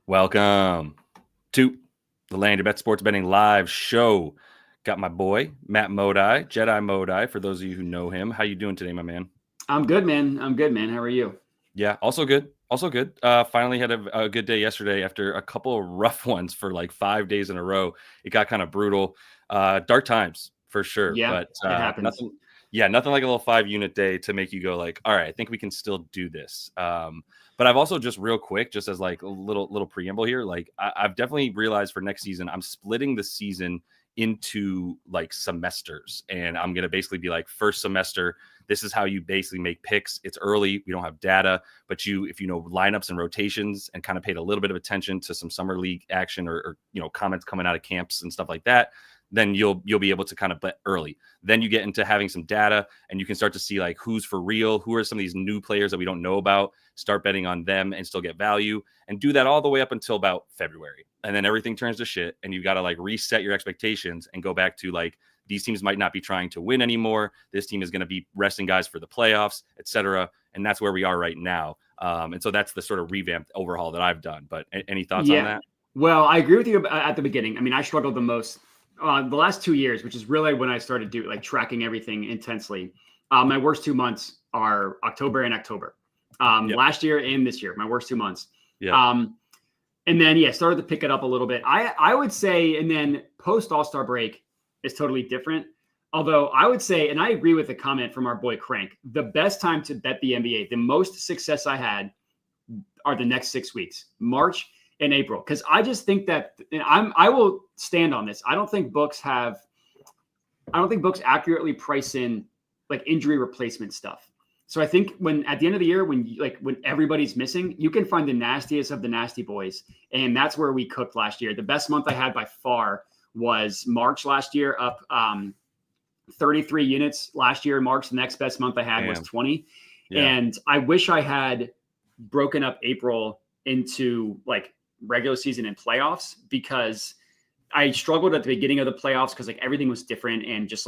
Welcome to the Land of Bet Sports Betting Live Show. Got my boy, Matt Modi, Jedi Modi, for those of you who know him. How you doing today, my man? I'm good, man. How are you? Yeah, also good. Finally had a good day yesterday after a couple of rough ones for like 5 days in a row. It got kind of brutal. Dark times for sure. Yeah, But it happens. nothing like a little 5-unit day to make you go like, all right, I think we can still do this. But I've also just real quick, just as like a little preamble here, like I've definitely realized for next season, I'm splitting the season into like semesters, and I'm going to basically be like, first semester, this is how you basically make picks. It's early. We don't have data, but if you know lineups and rotations and kind of paid a little bit of attention to some summer league action or comments coming out of camps and stuff like that, then you'll be able to kind of bet early. Then you get into having some data and you can start to see like who's for real, who are some of these new players that we don't know about, start betting on them and still get value, and do that all the way up until about February. And then everything turns to shit and you got to like reset your expectations and go back to like, these teams might not be trying to win anymore. This team is going to be resting guys for the playoffs, etc. And that's where we are right now. And so that's the sort of revamped overhaul that I've done. But any thoughts on that? Well, I agree with you at the beginning. I mean, I struggled the most the last 2 years, which is really when I started tracking everything intensely. My worst 2 months are October and October. Last year and this year, my worst 2 months. Yeah. And then, started to pick it up a little bit. I would say, and then post All-Star break is totally different. Although I would say, and I agree with the comment from our boy Crank, the best time to bet the NBA, the most success I had are the next 6 weeks, March and April. Because I just think that, and I will stand on this. I don't think books accurately price in like injury replacement stuff. So I think at the end of the year, when everybody's missing, you can find the nastiest of the nasty boys. And that's where we cooked last year. The best month I had by far was March last year, up 33 units last year in March. The next best month I had was 20. Yeah. And I wish I had broken up April into like regular season and playoffs, because I struggled at the beginning of the playoffs because like everything was different and just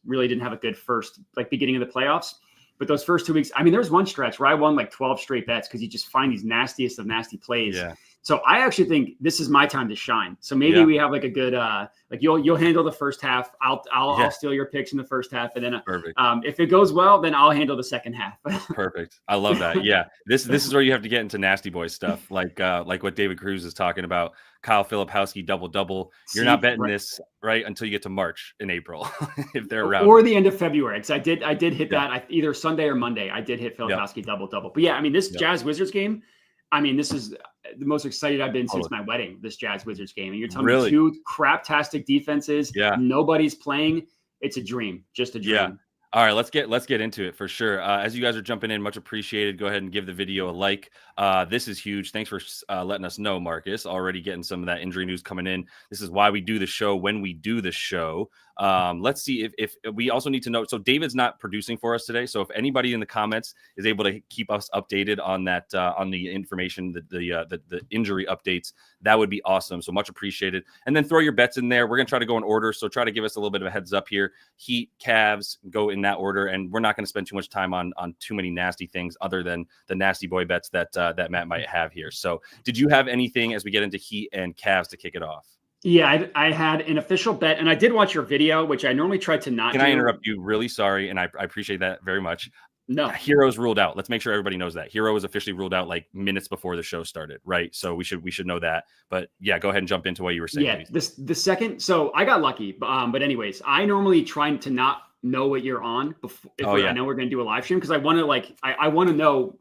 really didn't have a good first beginning of the playoffs. But those first 2 weeks, I mean, there was one stretch where I won like 12 straight bets because you just find these nastiest of nasty plays. Yeah. So I actually think this is my time to shine. So maybe we have like a good, you'll handle the first half. I'll steal your picks in the first half. And then if it goes well, then I'll handle the second half. Perfect. I love that. Yeah. This is where you have to get into nasty boy stuff. Like what David Cruz is talking about. Kyle Filipowski double. You're not betting this right until you get to March and April if they're around. Or the end of February. Because I did hit that either Sunday or Monday. I did hit Filipowski double. But yeah, I mean, this Jazz Wizards game, I mean, this is the most excited I've been since my wedding, this Jazz Wizards game. And you're telling me two craptastic defenses. Yeah. Nobody's playing. It's a dream. Just a dream. Yeah. All right, let's get into it for sure. As you guys are jumping in, much appreciated. Go ahead and give the video a like. This is huge. Thanks for letting us know, Marcus. Already getting some of that injury news coming in. This is why we do the show when we do the show. Let's see if we also need to know. So David's not producing for us today. So if anybody in the comments is able to keep us updated on that, on the information, the injury updates, that would be awesome. So much appreciated. And then throw your bets in there. We're going to try to go in order. So try to give us a little bit of a heads up here. Heat, Cavs, go in that order. And we're not going to spend too much time on too many nasty things other than the nasty boy bets that Matt might have here. So did you have anything as we get into Heat and Cavs to kick it off? Yeah, I had an official bet, and I did watch your video, which I normally try to not do. Can I interrupt you? Really sorry, and I appreciate that very much. No. Hero's ruled out. Let's make sure everybody knows that. Hero was officially ruled out like minutes before the show started, right? So we should know that. But yeah, go ahead and jump into what you were saying. Yeah, the second, so I got lucky. But anyways, I normally try to not know what you're on before I know we're going to do a live stream, because I want to I want to know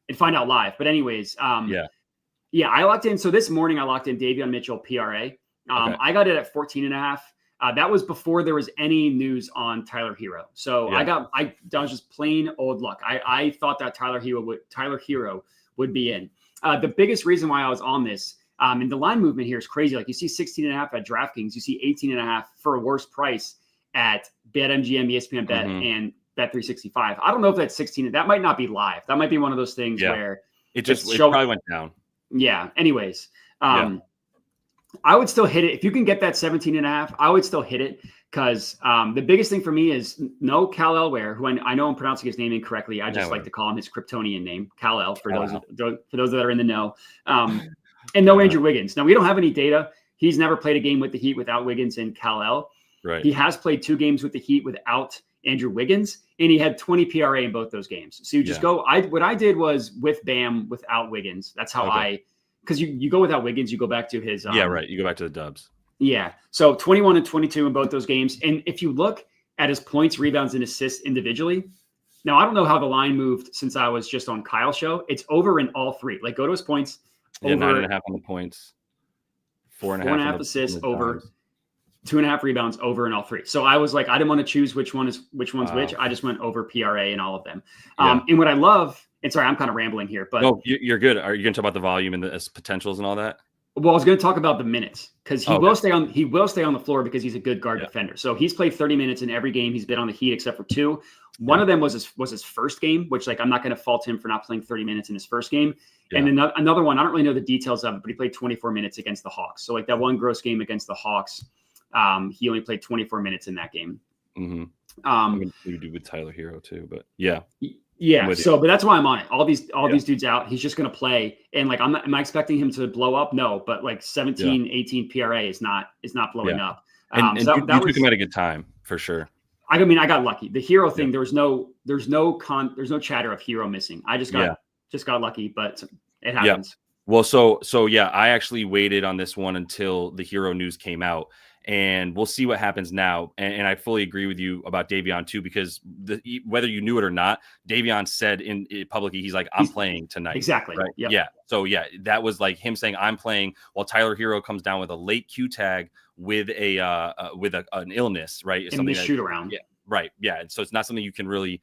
and find out live. But anyways, yeah, I locked in. So this morning I locked in Davion Mitchell PRA. I got it at 14.5. That was before there was any news on Tyler Hero. So I was just plain old luck. I thought that Tyler Hero would be in. The biggest reason why I was on this, and the line movement here is crazy. Like you see 16.5 at DraftKings, you see 18.5 for a worse price at BetMGM, ESPN Bet, and Bet365. I don't know if that's 16. That might not be live. That might be one of those things where it probably went down. Yeah. Anyways, I would still hit it. If you can get that 17.5, I would still hit it, because the biggest thing for me is no Cal Elware, who I know I'm pronouncing his name incorrectly. I just like to call him his Kryptonian name, Kal-El, for those that are in the know. And no Andrew Wiggins. Now, we don't have any data. He's never played a game with the Heat without Wiggins and Kal-El. Right. He has played 2 games with the Heat without Andrew Wiggins, and he had 20 PRA in both those games. So you just go. What I did was with Bam without Wiggins. That's how because you go without Wiggins, you go back to his. Right. You go back to the Dubs. Yeah. So 21 and 22 in both those games. And if you look at his points, rebounds, and assists individually, now I don't know how the line moved since I was just on Kyle's show. It's over in all 3. Like, go to his points. Yeah, 9.5 on the points. 4.5 assists over. 2.5 rebounds over in all 3. So I was like, I didn't want to choose which one's which. I just went over PRA in all of them. And what I love, and sorry, I'm kind of rambling here, but no, you're good. Are you going to talk about the volume and the potentials and all that? Well, I was going to talk about the minutes because he will stay on the floor because he's a good guard defender. So he's played 30 minutes in every game he's been on the Heat except for 2. One of them was his first game, which like I'm not going to fault him for not playing 30 minutes in his first game. Yeah. And another one, I don't really know the details of it, but he played 24 minutes against the Hawks. So like that one gross game against the Hawks, he only played 24 minutes in that game. Mm-hmm. I'm going to do with Tyler Hero too, but yeah. Yeah. So, but that's why I'm on it. All these dudes out, he's just going to play. And like, am I expecting him to blow up? No, but like 17, 18 PRA is not blowing up. And so you took him at a good time for sure. I mean, I got lucky. The Hero thing, there's no chatter of Hero missing. I just got lucky, but it happens. Yeah. Well, so yeah, I actually waited on this one until the Hero news came out. And we'll see what happens now. And I fully agree with you about Davion too, because whether you knew it or not, Davion said in publicly, he's like, I'm playing tonight. Exactly. Right? Yep. Yeah. So yeah, that was like him saying I'm playing while Tyler Hero comes down with a late Q tag with an illness, right? In the shoot around. Yeah. Right. Yeah. So it's not something you can really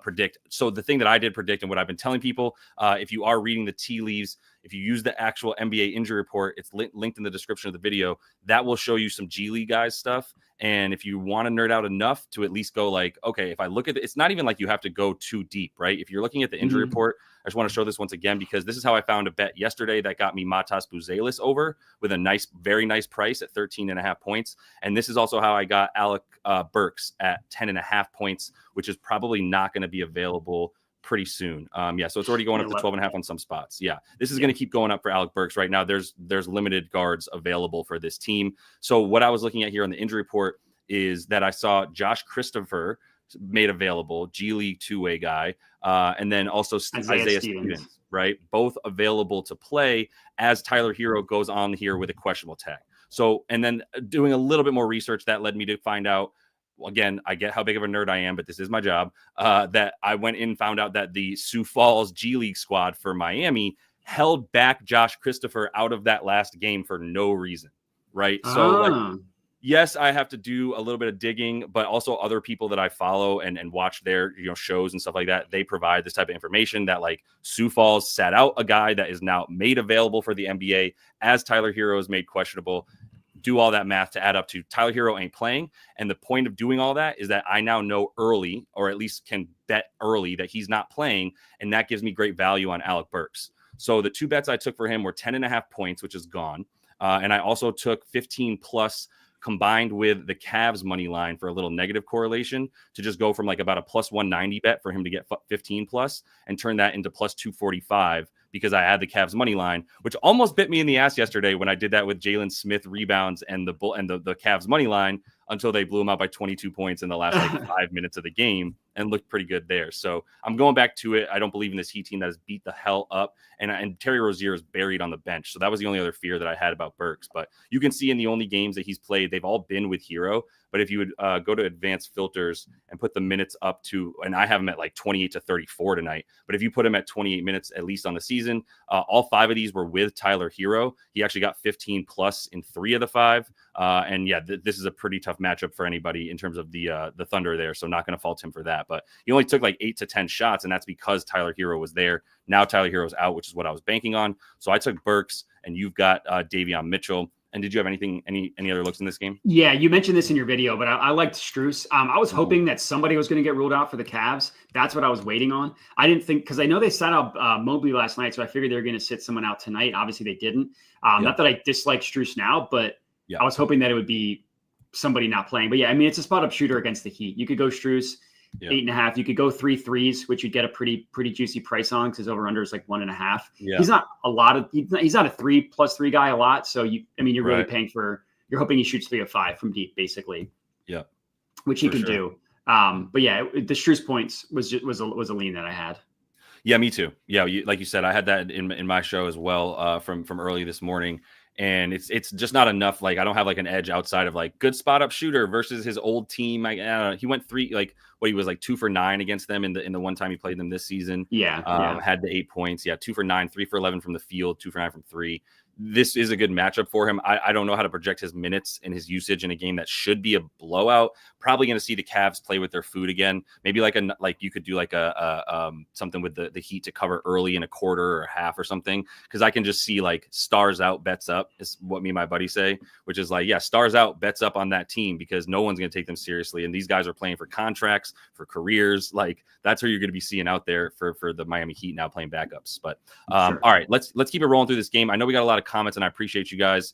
predict. So the thing that I did predict and what I've been telling people, if you are reading the tea leaves, if you use the actual NBA injury report, it's linked in the description of the video. That will show you some G League guys stuff. And if you want to nerd out enough to at least go like, okay, if I look at it, it's not even like you have to go too deep, right? If you're looking at the injury report, I just want to show this once again, because this is how I found a bet yesterday that got me Matas Buzelis over with a very nice price at 13.5 points. And this is also how I got Alec Burks at 10.5 points, which is probably not going to be available pretty soon. So it's already going up to 12.5 on some spots. Yeah, this is going to keep going up for Alec Burks right now. There's limited guards available for this team. So what I was looking at here on the injury report is that I saw Josh Christopher made available, G League two-way guy, and then also Isaiah Stevens, right? Both available to play as Tyler Hero goes on here with a questionable tag. So, and then doing a little bit more research that led me to find out, again, I get how big of a nerd I am, but this is my job, that I went in and found out that the Sioux Falls G League squad for Miami held back Josh Christopher out of that last game for no reason, right? So, yes, I have to do a little bit of digging, but also other people that I follow and watch their shows and stuff like that, they provide this type of information that like Sioux Falls sat out a guy that is now made available for the NBA as Tyler Hero is made questionable. Do all that math to add up to Tyler Hero ain't playing. And the point of doing all that is that I now know early, or at least can bet early, that he's not playing. And that gives me great value on Alec Burks. So the 2 bets I took for him were 10.5 points, which is gone. And I also took 15 plus combined with the Cavs money line for a little negative correlation to just go from like about a plus 190 bet for him to get 15 plus and turn that into plus 245 because I had the Cavs money line, which almost bit me in the ass yesterday when I did that with Jalen Smith rebounds and the Cavs money line until they blew him out by 22 points in the last like 5 minutes of the game and looked pretty good there. So I'm going back to it. I don't believe in this Heat team that has beat the hell up. And Terry Rozier is buried on the bench. So that was the only other fear that I had about Burks. But you can see in the only games that he's played, they've all been with Hero. But if you would go to advanced filters and put the minutes up to, and I have him at like 28 to 34 tonight, but if you put him at 28 minutes, at least on the season, all 5 of these were with Tyler Hero. He actually got 15 plus in 3 of the 5. And yeah, this is a pretty tough matchup for anybody in terms of the Thunder there. So not going to fault him for that, but he only took like 8 to 10 shots. And that's because Tyler Hero was there. Now Tyler Hero's out, which is what I was banking on. So I took Burks and you've got Davion Mitchell. And did you have any other looks in this game? Yeah, you mentioned this in your video, but I liked Strus. I was hoping that somebody was going to get ruled out for the Cavs. That's what I was waiting on. I didn't think, because I know they sat out Mobley last night, so I figured they were going to sit someone out tonight. Obviously, they didn't. Not that I dislike Strus now, but I was hoping that it would be somebody not playing. But yeah, I mean, it's a spot-up shooter against the Heat. You could go Strus. Yeah. 8.5. You could go 3 threes, which you'd get a pretty juicy price on because his over under is like 1.5. Yeah. He's not a lot of, he's not a 3+3 guy a lot. So you're really paying for, you're hoping he shoots 3 of 5 from deep, basically. Yeah. Which he can do. But yeah, the Strus points was a lean that I had. Yeah, me too. Yeah, like you said, I had that in my show as well from early this morning, and it's just not enough. Like I don't have like an edge outside of like good spot up shooter versus his old team. I don't know, he went 3 he was like 2 for 9 against them in the one time he played them this season. Had the 8 points. 2 for 9, 3 for 11 from the field, 2 for 9 from 3. This is a good matchup for him. I don't know how to project his minutes and his usage in a game that should be a blowout. Probably going to see the Cavs play with their food again. Maybe like you could do like a something with the Heat to cover early in a quarter or half or something. Because I can just see like stars out, bets up is what me and my buddy say, which is like, yeah, stars out, bets up on that team because no one's going to take them seriously. And these guys are playing for contracts, for careers. Like that's who you're going to be seeing out there for the Miami Heat now playing backups. But all right, let's keep it rolling through this game. I know we got a lot of comments and I appreciate you guys.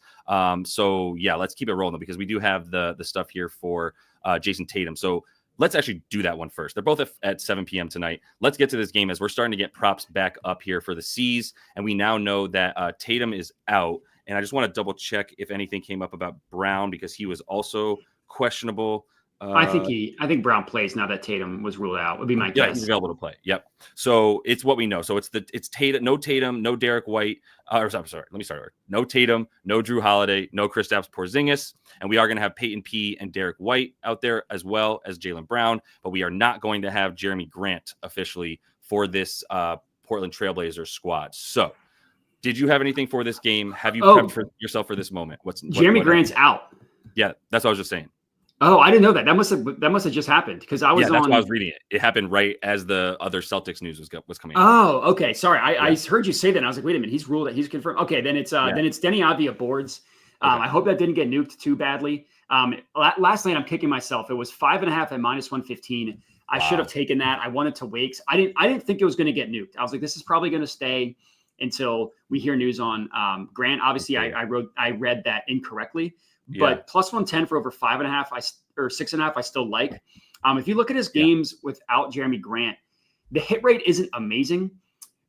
So yeah, let's keep it rolling because we do have the stuff here for Jason Tatum. So let's actually do that one first. They're both at 7 p.m. tonight. Let's get to this game as we're starting to get props back up here for the C's. And we now know that Tatum is out. And I just want to double check if anything came up about Brown because he was also questionable. I think Brown plays now that Tatum was ruled out. Would be my guess. Yeah, he's available to play. Yep. So it's what we know. So it's Tatum, no Derek White. I'm sorry. Let me start over. No Tatum, no Drew Holiday, no Kristaps Porzingis, and we are going to have Peyton P and Derek White out there as well as Jaylen Brown. But we are not going to have Jeremy Grant officially for this Portland Trailblazers squad. So, did you have anything for this game? Have you prepped for yourself for this moment? Jeremy Grant's out? Yeah, that's what I was just saying. Oh, I didn't know that. That must have just happened because I was that's why I was reading it. It happened right as the other Celtics news was coming out. Oh, okay. Sorry. I heard you say that and I was like, wait a minute, he's ruled it. He's confirmed. Okay, then it's Denny Avdia boards. I hope that didn't get nuked too badly. Last night I'm kicking myself. It was 5.5 at -115. I should have taken that. I wanted to wait. I didn't think it was going to get nuked. I was like, this is probably going to stay until we hear news on Grant. Obviously, I read that incorrectly. But +110 for over 5.5 or 6.5, I still like. If you look at his games without Jeremy Grant, the hit rate isn't amazing,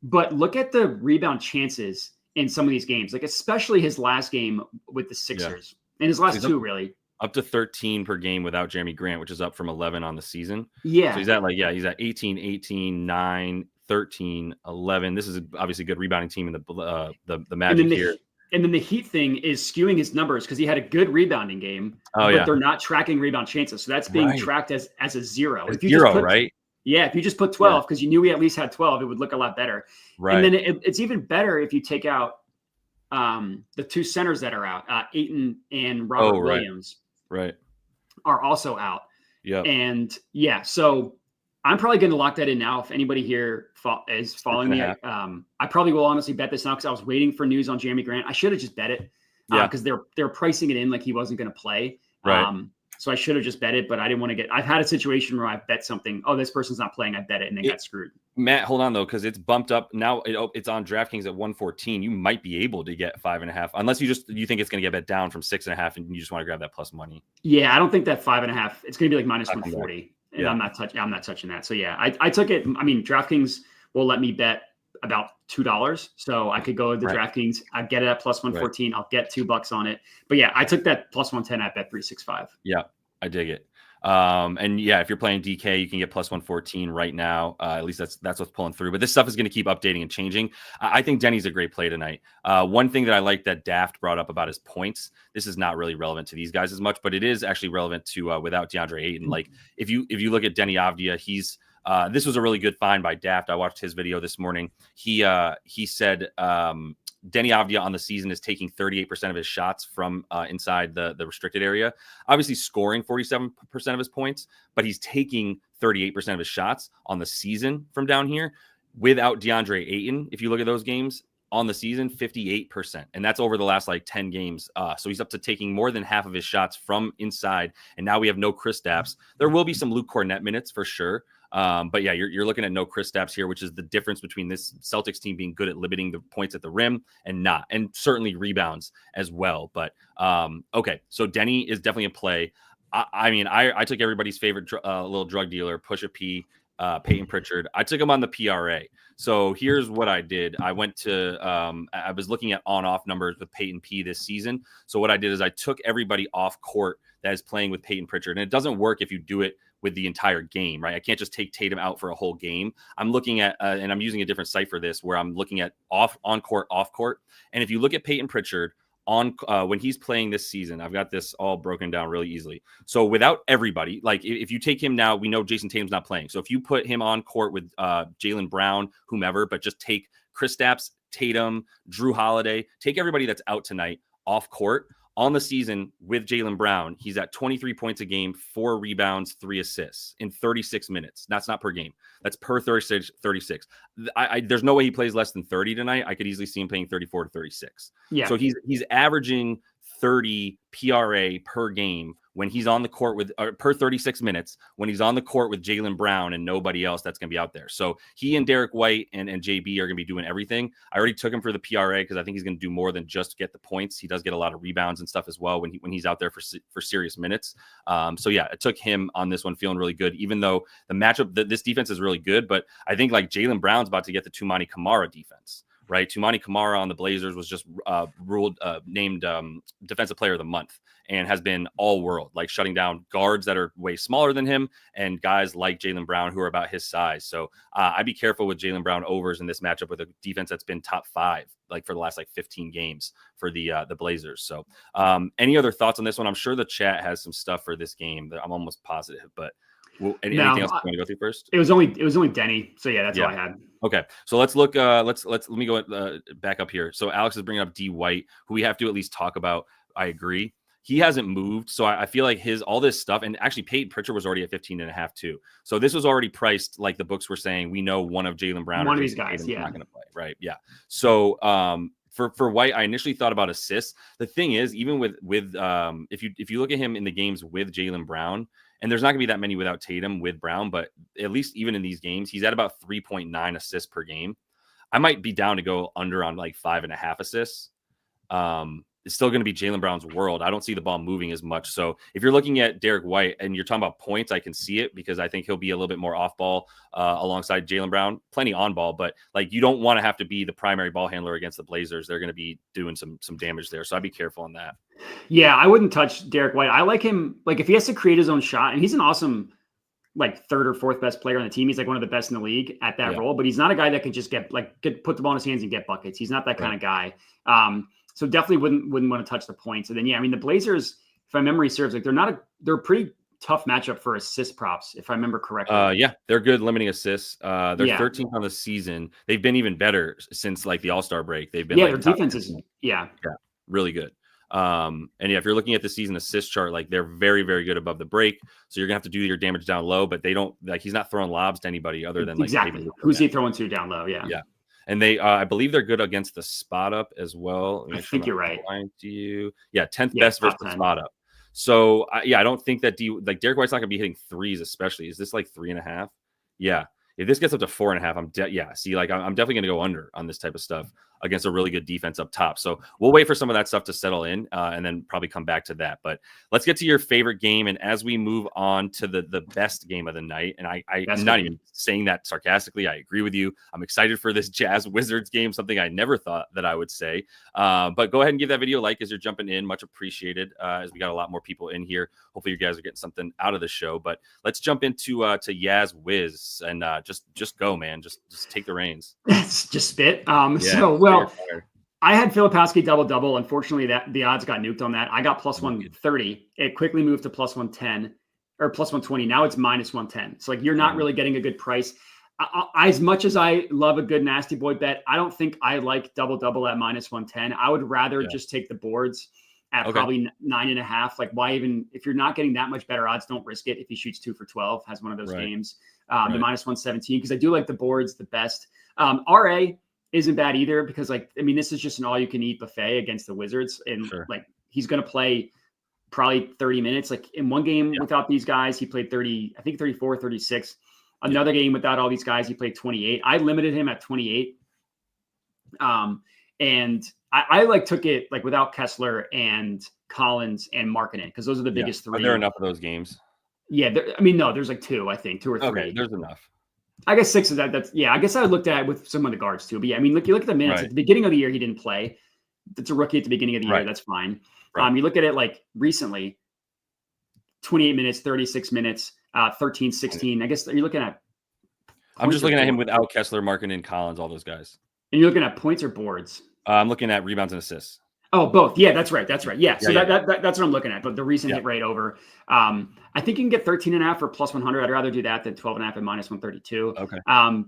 but look at the rebound chances in some of these games, like especially his last game with the Sixers and his last two, really. Up to 13 per game without Jeremy Grant, which is up from 11 on the season. Yeah. So he's at 18, 9, 13, 11. This is obviously a good rebounding team in the Magic here. And then the Heat thing is skewing his numbers because he had a good rebounding game, but they're not tracking rebound chances. So that's being tracked as a 0. If you just put, right? Yeah, if you just put 12, because you knew he at least had 12, it would look a lot better. Right. And then it's even better if you take out the 2 centers that are out, Ayton and Robert Williams. Right. Are also out. Yeah. And so I'm probably going to lock that in now. If anybody here is following me, I probably will honestly bet this now because I was waiting for news on Jeremy Grant. I should have just bet it because they're pricing it in like he wasn't going to play. Right. So I should have just bet it, but I didn't want to I've had a situation where I've bet something. Oh, this person's not playing. I bet it and then got screwed. Matt, hold on though, because it's bumped up now. It's on DraftKings at 114. You might be able to get 5.5, unless you think it's going to get bet down from 6.5, and you just want to grab that plus money. Yeah, I don't think that 5.5. It's going to be like -140. And I'm not touching that. So yeah, I took it. I mean, DraftKings will let me bet about $2. So I could go to the DraftKings. I get it at +114. I'll get $2 on it. But yeah, I took that +110 at Bet365. Yeah, I dig it. And yeah, if you're playing DK, you can get +114 right now. At least that's what's pulling through. But this stuff is going to keep updating and changing. I think Denny's a great play tonight. One thing that I like that Daft brought up about his points. This is not really relevant to these guys as much, but it is actually relevant to without DeAndre Ayton. Like if you look at Denny Avdia, he's this was a really good find by Daft. I watched his video this morning. He said Denny Avdia on the season is taking 38% of his shots from inside the restricted area, obviously scoring 47% of his points, but he's taking 38% of his shots on the season from down here. Without DeAndre Ayton, if you look at those games on the season, 58%. And that's over the last 10 games. So he's up to taking more than half of his shots from inside. And now we have no Kristaps. There will be some Luke Cornett minutes for sure. But yeah, you're looking at no Kristaps here, which is the difference between this Celtics team being good at limiting the points at the rim and not, and certainly rebounds as well. But okay, so Denny is definitely a play. I mean, I took everybody's favorite little drug dealer, Pusha P, Peyton Pritchard. I took him on the PRA. So here's what I did. I went to, I was looking at on-off numbers with Peyton P this season. So what I did is I took everybody off court that is playing with Peyton Pritchard. And it doesn't work if you do it with the entire game, right? I can't just take Tatum out for a whole game. I'm looking at, and I'm using a different site for this, where I'm looking at on court, off court. And if you look at Peyton Pritchard, on when he's playing this season, I've got this all broken down really easily. So without everybody, like if you take him now, we know Jason Tatum's not playing. So if you put him on court with Jaylen Brown, whomever, but just take Kristaps, Tatum, Drew Holiday, take everybody that's out tonight off court. On the season with Jaylen Brown, he's at 23 points a game, 4 rebounds, 3 assists in 36 minutes. That's not per game. That's per 36. There's no way he plays less than 30 tonight. I could easily see him playing 34 to 36. Yeah. So he's averaging 30 PRA per game when he's on the court with per 36 minutes when he's on the court with Jaylen Brown and nobody else that's going to be out there. So he and Derek White and JB are going to be doing everything. I already took him for the PRA because I think he's going to do more than just get the points. He does get a lot of rebounds and stuff as well when he's out there for serious minutes. So yeah, I took him on this one, feeling really good, even though the matchup, this defense is really good. But I think like Jaylen Brown's about to get the Toumani Camara defense. Right, Toumani Camara on the Blazers was just named Defensive Player of the Month and has been all world, like shutting down guards that are way smaller than him and guys like Jaylen Brown who are about his size. So I'd be careful with Jaylen Brown overs in this matchup with a defense that's been top 5 like for the last 15 games for the Blazers. So any other thoughts on this one? I'm sure the chat has some stuff for this game that I'm almost positive, but. Well, anything else you want to go through first? It was only Denny. So yeah, that's all I had. Okay. So let's look, let me go back up here. So Alex is bringing up D White, who we have to at least talk about. I agree. He hasn't moved. So I feel like all this stuff, and actually Peyton Pritchard was already at 15.5 too. So this was already priced like the books were saying, we know one of Jaylen Brown. One of these guys. Yeah. Not going to play. Right. Yeah. So, for White, I initially thought about assists. The thing is, even with if you look at him in the games with Jaylen Brown, and there's not going to be that many without Tatum with Brown, but at least even in these games, he's at about 3.9 assists per game. I might be down to go under on like 5.5 assists. It's still going to be Jaylen Brown's world. I don't see the ball moving as much. So if you're looking at Derek White and you're talking about points, I can see it because I think he'll be a little bit more off ball alongside Jaylen Brown. Plenty on ball, but like you don't want to have to be the primary ball handler against the Blazers. They're going to be doing some damage there. So I'd be careful on that. Yeah, I wouldn't touch Derek White. I like him. Like if he has to create his own shot, and he's an awesome like 3rd or 4th best player on the team. He's like one of the best in the league at that role, but he's not a guy that can just put the ball in his hands and get buckets. He's not that kind of guy. So definitely wouldn't want to touch the points. And then, yeah, I mean, the Blazers, if my memory serves, like they're a pretty tough matchup for assist props, if I remember correctly. Yeah, they're good limiting assists. They're 13th on the season. They've been even better since like the All-Star break. They've been their defense is really good. And yeah, if you're looking at the season assist chart, like they're very, very good above the break. So you're gonna have to do your damage down low, but they don't like he's not throwing lobs to anybody other than like exactly who's he throwing to down low. Yeah. And they, I believe they're good against the spot up as well. I think you're right. To you. Yeah, 10th best versus the spot up. So I don't think that Derek White's not gonna be hitting threes, especially. Is this like 3.5? Yeah. If this gets up to 4.5, I'm definitely going to go under on this type of stuff against a really good defense up top. So we'll wait for some of that stuff to settle in and then probably come back to that. But let's get to your favorite game. And as we move on to the best game of the night, and I'm not even saying that sarcastically, I agree with you. I'm excited for this Jazz Wizards game, something I never thought that I would say. But go ahead and give that video a like as you're jumping in. Much appreciated as we got a lot more people in here. Hopefully you guys are getting something out of the show. But let's jump into to Yaz Wiz and just go, man. Just take the reins. Just spit. I had Filipowski double-double. Unfortunately, the odds got nuked on that. I got plus 130. It quickly moved to plus 110 or plus 120. Now it's minus 110. So like you're not really getting a good price. As much as I love a good nasty boy bet, I don't think I like double-double at minus 110. I would rather just take the boards at probably 9.5. Like why even, if you're not getting that much better odds, don't risk it. If he shoots 2 for 12, has one of those games, the minus 117, because I do like the boards the best. RA isn't bad either because this is just an all you can eat buffet against the Wizards. And like, he's going to play probably 30 minutes. Like in one game without these guys, he played 30, I think 34, 36. Another game without all these guys, he played 28. I limited him at 28. And I took it like without Kessler and Collins, and Markkanen, because those are the biggest three. Are there enough of those games? Yeah, no, there's like two, I think, 2 or 3. Okay, there's enough. I guess 6 of that. I guess I looked at it with some of the guards too. But yeah, I mean, you look at the minutes at the beginning of the year, he didn't play. It's a rookie at the beginning of the year. That's fine. Right. You look at it like recently, 28 minutes, 36 minutes, 13, 16. I guess you're looking at. I'm just looking at him without Kessler, Markkanen, Collins, all those guys. And you're looking at points or boards? I'm looking at rebounds and assists. Oh, both. Yeah, that's right. Yeah. So that's what I'm looking at. But the recent hit rate over, I think you can get 13.5 for plus 100. I'd rather do that than 12.5 at minus 132. Okay.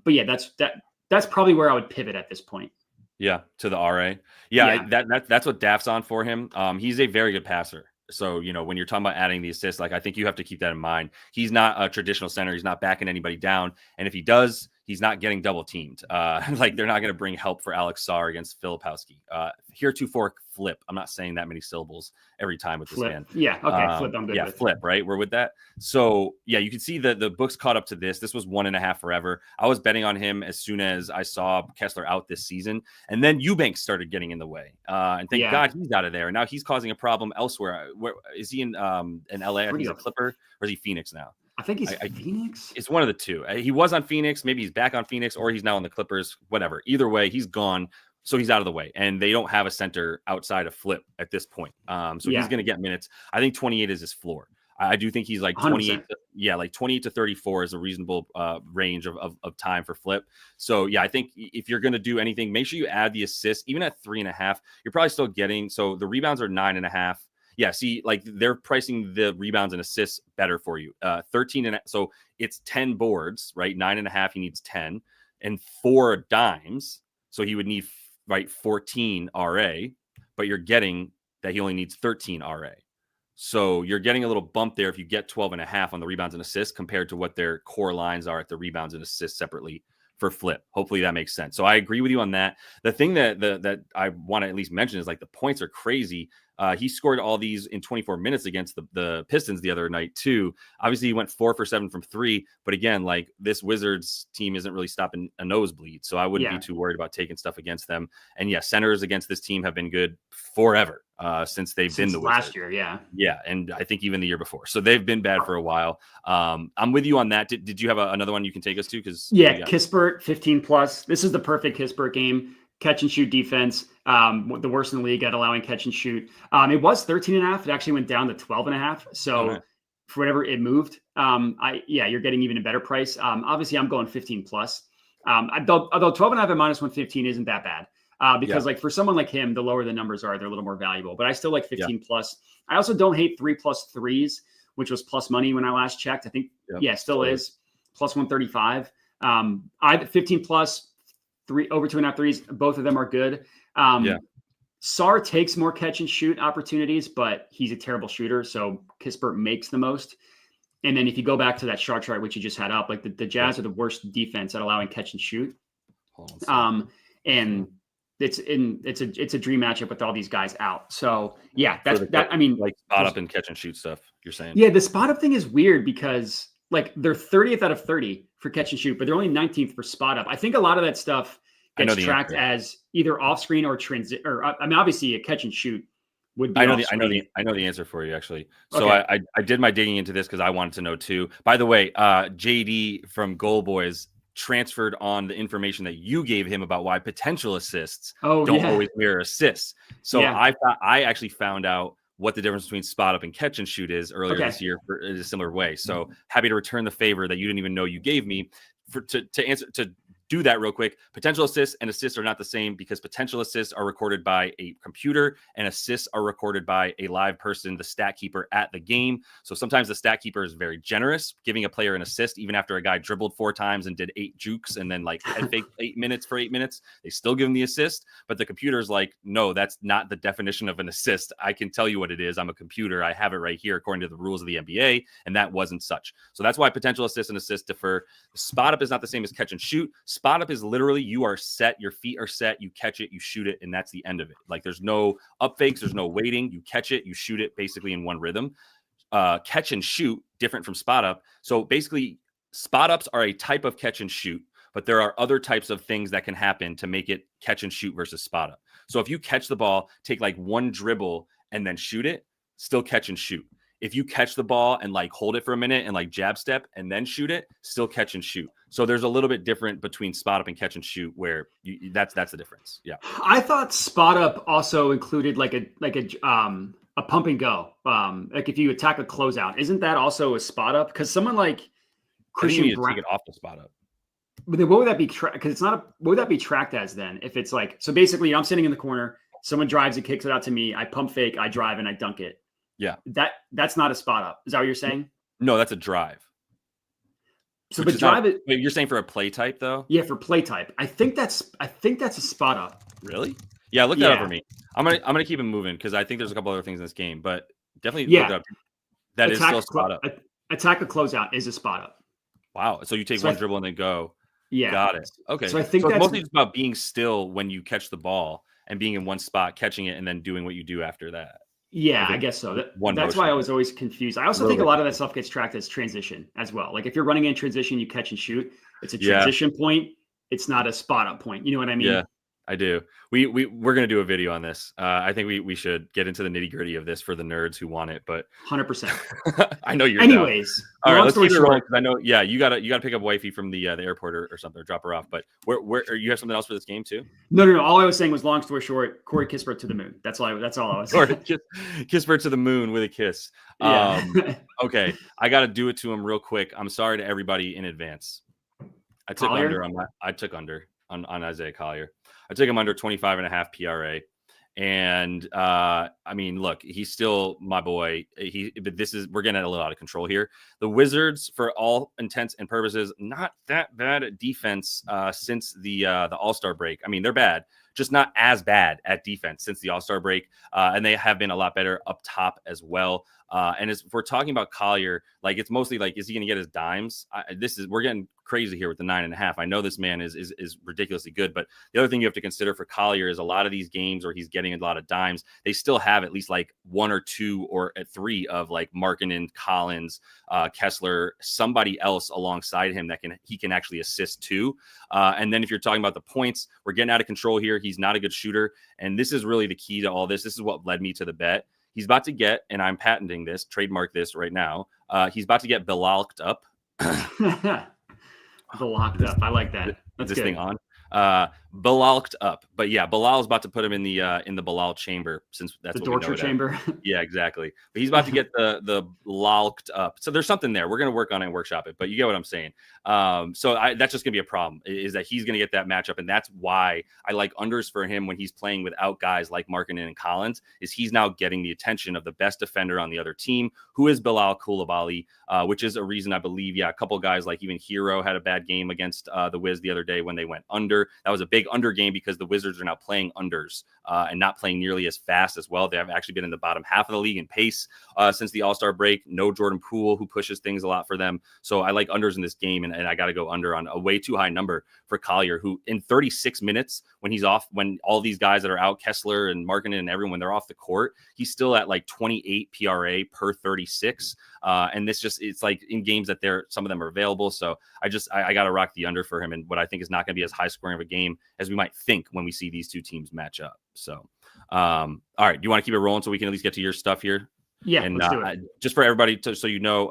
But yeah, that's probably where I would pivot at this point. Yeah, to the RA. Yeah. That's what Daft's on for him. He's a very good passer. So, when you're talking about adding the assists, like I think you have to keep that in mind. He's not a traditional center. He's not backing anybody down. And if he does, he's not getting double teamed. Like they're not going to bring help for Alex Sarr against Filipowski. Heretofore Flip. I'm not saying that many syllables every time with this man. Yeah. Okay. Flip. I'm good. Yeah. Flip. Right. We're with that. So yeah, you can see the books caught up to this. This was 1.5 forever. I was betting on him as soon as I saw Kessler out this season, and then Eubanks started getting in the way. And thank God he's out of there. And now he's causing a problem elsewhere. Where is he in LA? I think he's a Clipper, or is he Phoenix now? I think he's Phoenix. It's one of the two. He was on Phoenix. Maybe he's back on Phoenix, or he's now on the Clippers. Whatever. Either way, he's gone. So he's out of the way. And they don't have a center outside of Flip at this point. So he's going to get minutes. I think 28 is his floor. I do think he's like 28. 100%. Like 28 to 34 is a reasonable range of time for Flip. So yeah, I think if you're going to do anything, make sure you add the assists. Even at 3.5, you're probably still getting. So the rebounds are 9.5. Yeah, see, like they're pricing the rebounds and assists better for you. 13 and so it's 10 boards, right? 9.5, he needs 10, and 4 dimes. So he would need 14 RA, but you're getting that he only needs 13 RA. So you're getting a little bump there if you get 12.5 on the rebounds and assists compared to what their core lines are at the rebounds and assists separately for Flip. Hopefully that makes sense. So I agree with you on that. The thing that I want to at least mention is like the points are crazy. He scored all these in 24 minutes against the Pistons the other night too. Obviously he went 4 for 7 from 3, but again, like this Wizards team isn't really stopping a nosebleed. So I wouldn't be too worried about taking stuff against them. And yeah, centers against this team have been good forever since they've been the Wizards. Last year. Yeah. Yeah. And I think even the year before. So they've been bad for a while. I'm with you on that. Did you have another one you can take us to? Kispert 15 plus. This is the perfect Kispert game. Catch and shoot defense, the worst in the league at allowing catch and shoot. It was 13.5. It actually went down to 12.5. So for whatever it moved, you're getting even a better price. Obviously I'm going 15 plus. Although 12.5 at minus 115 isn't that bad. Because like for someone like him, the lower the numbers are, they're a little more valuable, but I still like 15 plus. I also don't hate 3+3s, which was plus money when I last checked. I think, still is plus 135. 15 plus, 3 over 2.5 threes. Both of them are good. Sarr takes more catch and shoot opportunities, but he's a terrible shooter. So Kispert makes the most. And then if you go back to that shot chart, which you just had up, like the Jazz are the worst defense at allowing catch and shoot. And it's a dream matchup with all these guys out. So yeah, I mean, like spot up and catch and shoot stuff you're saying. Yeah. The spot up thing is weird because like they're 30th out of 30 for catch and shoot, but they're only 19th for spot up. I think a lot of that stuff gets tracked as either off screen or transit, or I mean, obviously a catch and shoot would be. I know the answer for you actually. So I did my digging into this because I wanted to know too. By the way, JD from Goal Boys transferred on the information that you gave him about why potential assists don't always mirror assists. So I actually found out what the difference between spot up and catch and shoot is earlier this year in a similar way. So happy to return the favor that you didn't even know you gave me to do that real quick. Potential assists and assists are not the same because potential assists are recorded by a computer and assists are recorded by a live person, the stat keeper at the game. So sometimes the stat keeper is very generous, giving a player an assist even after a guy dribbled 4 times and did 8 jukes and then like head fake 8 minutes for 8 minutes. They still give him the assist, but the computer is like, no, that's not the definition of an assist. I can tell you what it is. I'm a computer. I have it right here according to the rules of the NBA, and that wasn't such. So that's why potential assists and assists differ. Spot up is not the same as catch and shoot. Spot up is literally you are set, your feet are set, you catch it, you shoot it, and that's the end of it. Like there's no up fakes, there's no waiting. You catch it, you shoot it basically in one rhythm. Catch and shoot, different from spot up. So basically, spot ups are a type of catch and shoot, but there are other types of things that can happen to make it catch and shoot versus spot up. So if you catch the ball, take like one dribble and then shoot it, still catch and shoot. If you catch the ball and like hold it for a minute and like jab step and then shoot it, still catch and shoot. So there's a little bit different between spot up and catch and shoot where that's the difference. Yeah. I thought spot up also included like a pump and go. Like if you attack a closeout, isn't that also a spot up? Because someone like Christian Brown, take it off the spot up. But then what would that be? Because it's not. What would that be tracked as then? If it's like, so basically, I'm sitting in the corner, someone drives and kicks it out to me, I pump fake, I drive, and I dunk it. Yeah, that's not a spot up. Is that what you're saying? No, that's a drive. So, but drive it. Wait, you're saying for a play type though? Yeah, for play type. I think that's a spot up. Really? Yeah, look that up for me. I'm gonna keep it moving because I think there's a couple other things in this game, but definitely look it up. That is still spot up. Attack a closeout is a spot up. Wow. So you take one dribble and then go. Yeah. Got it. Okay. So I think it's mostly just about being still when you catch the ball and being in one spot, catching it, and then doing what you do after that. Yeah, I guess so. That's why I was always confused. I also think a lot of that stuff gets tracked as transition as well. Like if you're running in transition, you catch and shoot. It's a transition point. It's not a spot up point. You know what I mean? Yeah, I do. We're going to do a video on this. I think we should get into the nitty gritty of this for the nerds who want it, but 100%. I know you're anyways. All right, let's keep it rolling. I know. Yeah, you gotta pick up wifey from the airport or something, or drop her off. But where you have something else for this game too? No. All I was saying was, long story short, Corey Kispert to the moon. That's all I was saying. Kispert to the moon with a kiss. Yeah. Okay, I got to do it to him real quick. I'm sorry to everybody in advance. I took under on Isaiah Collier. I took him under 25.5 PRA. And I mean, look, he's still my boy. But we're getting a little out of control here. The Wizards, for all intents and purposes, not that bad at defense since the All-Star break. I mean, they're bad, just not as bad at defense since the All-Star break. And they have been a lot better up top as well. And if we're talking about Collier, like it's mostly like, is he going to get his dimes? We're getting crazy here with the 9.5. I know this man is ridiculously good, but the other thing you have to consider for Collier is a lot of these games where he's getting a lot of dimes, they still have at least like 1 or 2 or 3 of like Markkanen, Collins, Kessler, somebody else alongside him that he can actually assist to. And then if you're talking about the points, we're getting out of control here. He's not a good shooter. And this is really the key to all this. This is what led me to the bet. He's about to get, and I'm patenting this, trademark this right now. He's about to get Bilalked up. Bilalked up. I like that. That's this good. Thing on. Bilalked up. But yeah, Bilal's about to put him in the Bilal chamber, since that's the what torture chamber. Yeah, exactly. But he's about to get the Bilalked up. So there's something there. We're going to work on it and workshop it, but you get what I'm saying. So that's just going to be a problem, is that he's going to get that matchup. And that's why I like unders for him when he's playing without guys like Markkanen and Collins, is he's now getting the attention of the best defender on the other team, who is Bilal Coulibaly, which is a reason I believe, a couple guys like even Hero had a bad game against the Wiz the other day when they went under. That was a big under game because the Wizards are now playing unders and not playing nearly as fast as well. They have actually been in the bottom half of the league in pace since the All-Star break. No Jordan Poole, who pushes things a lot for them. So I like unders in this game, and I got to go under on a way too high number for Collier, who in 36 minutes when he's off, when all these guys that are out, Kessler and Markkanen and everyone, they're off the court, he's still at like 28 PRA per 36. And it's like in games that some of them are available. So I got to rock the under for him, and what I think is not going to be as high scoring of a game as we might think when we see these two teams match up. So, all right. Do you want to keep it rolling so we can at least get to your stuff here? Yeah, and let's do it. Just for everybody, so you know,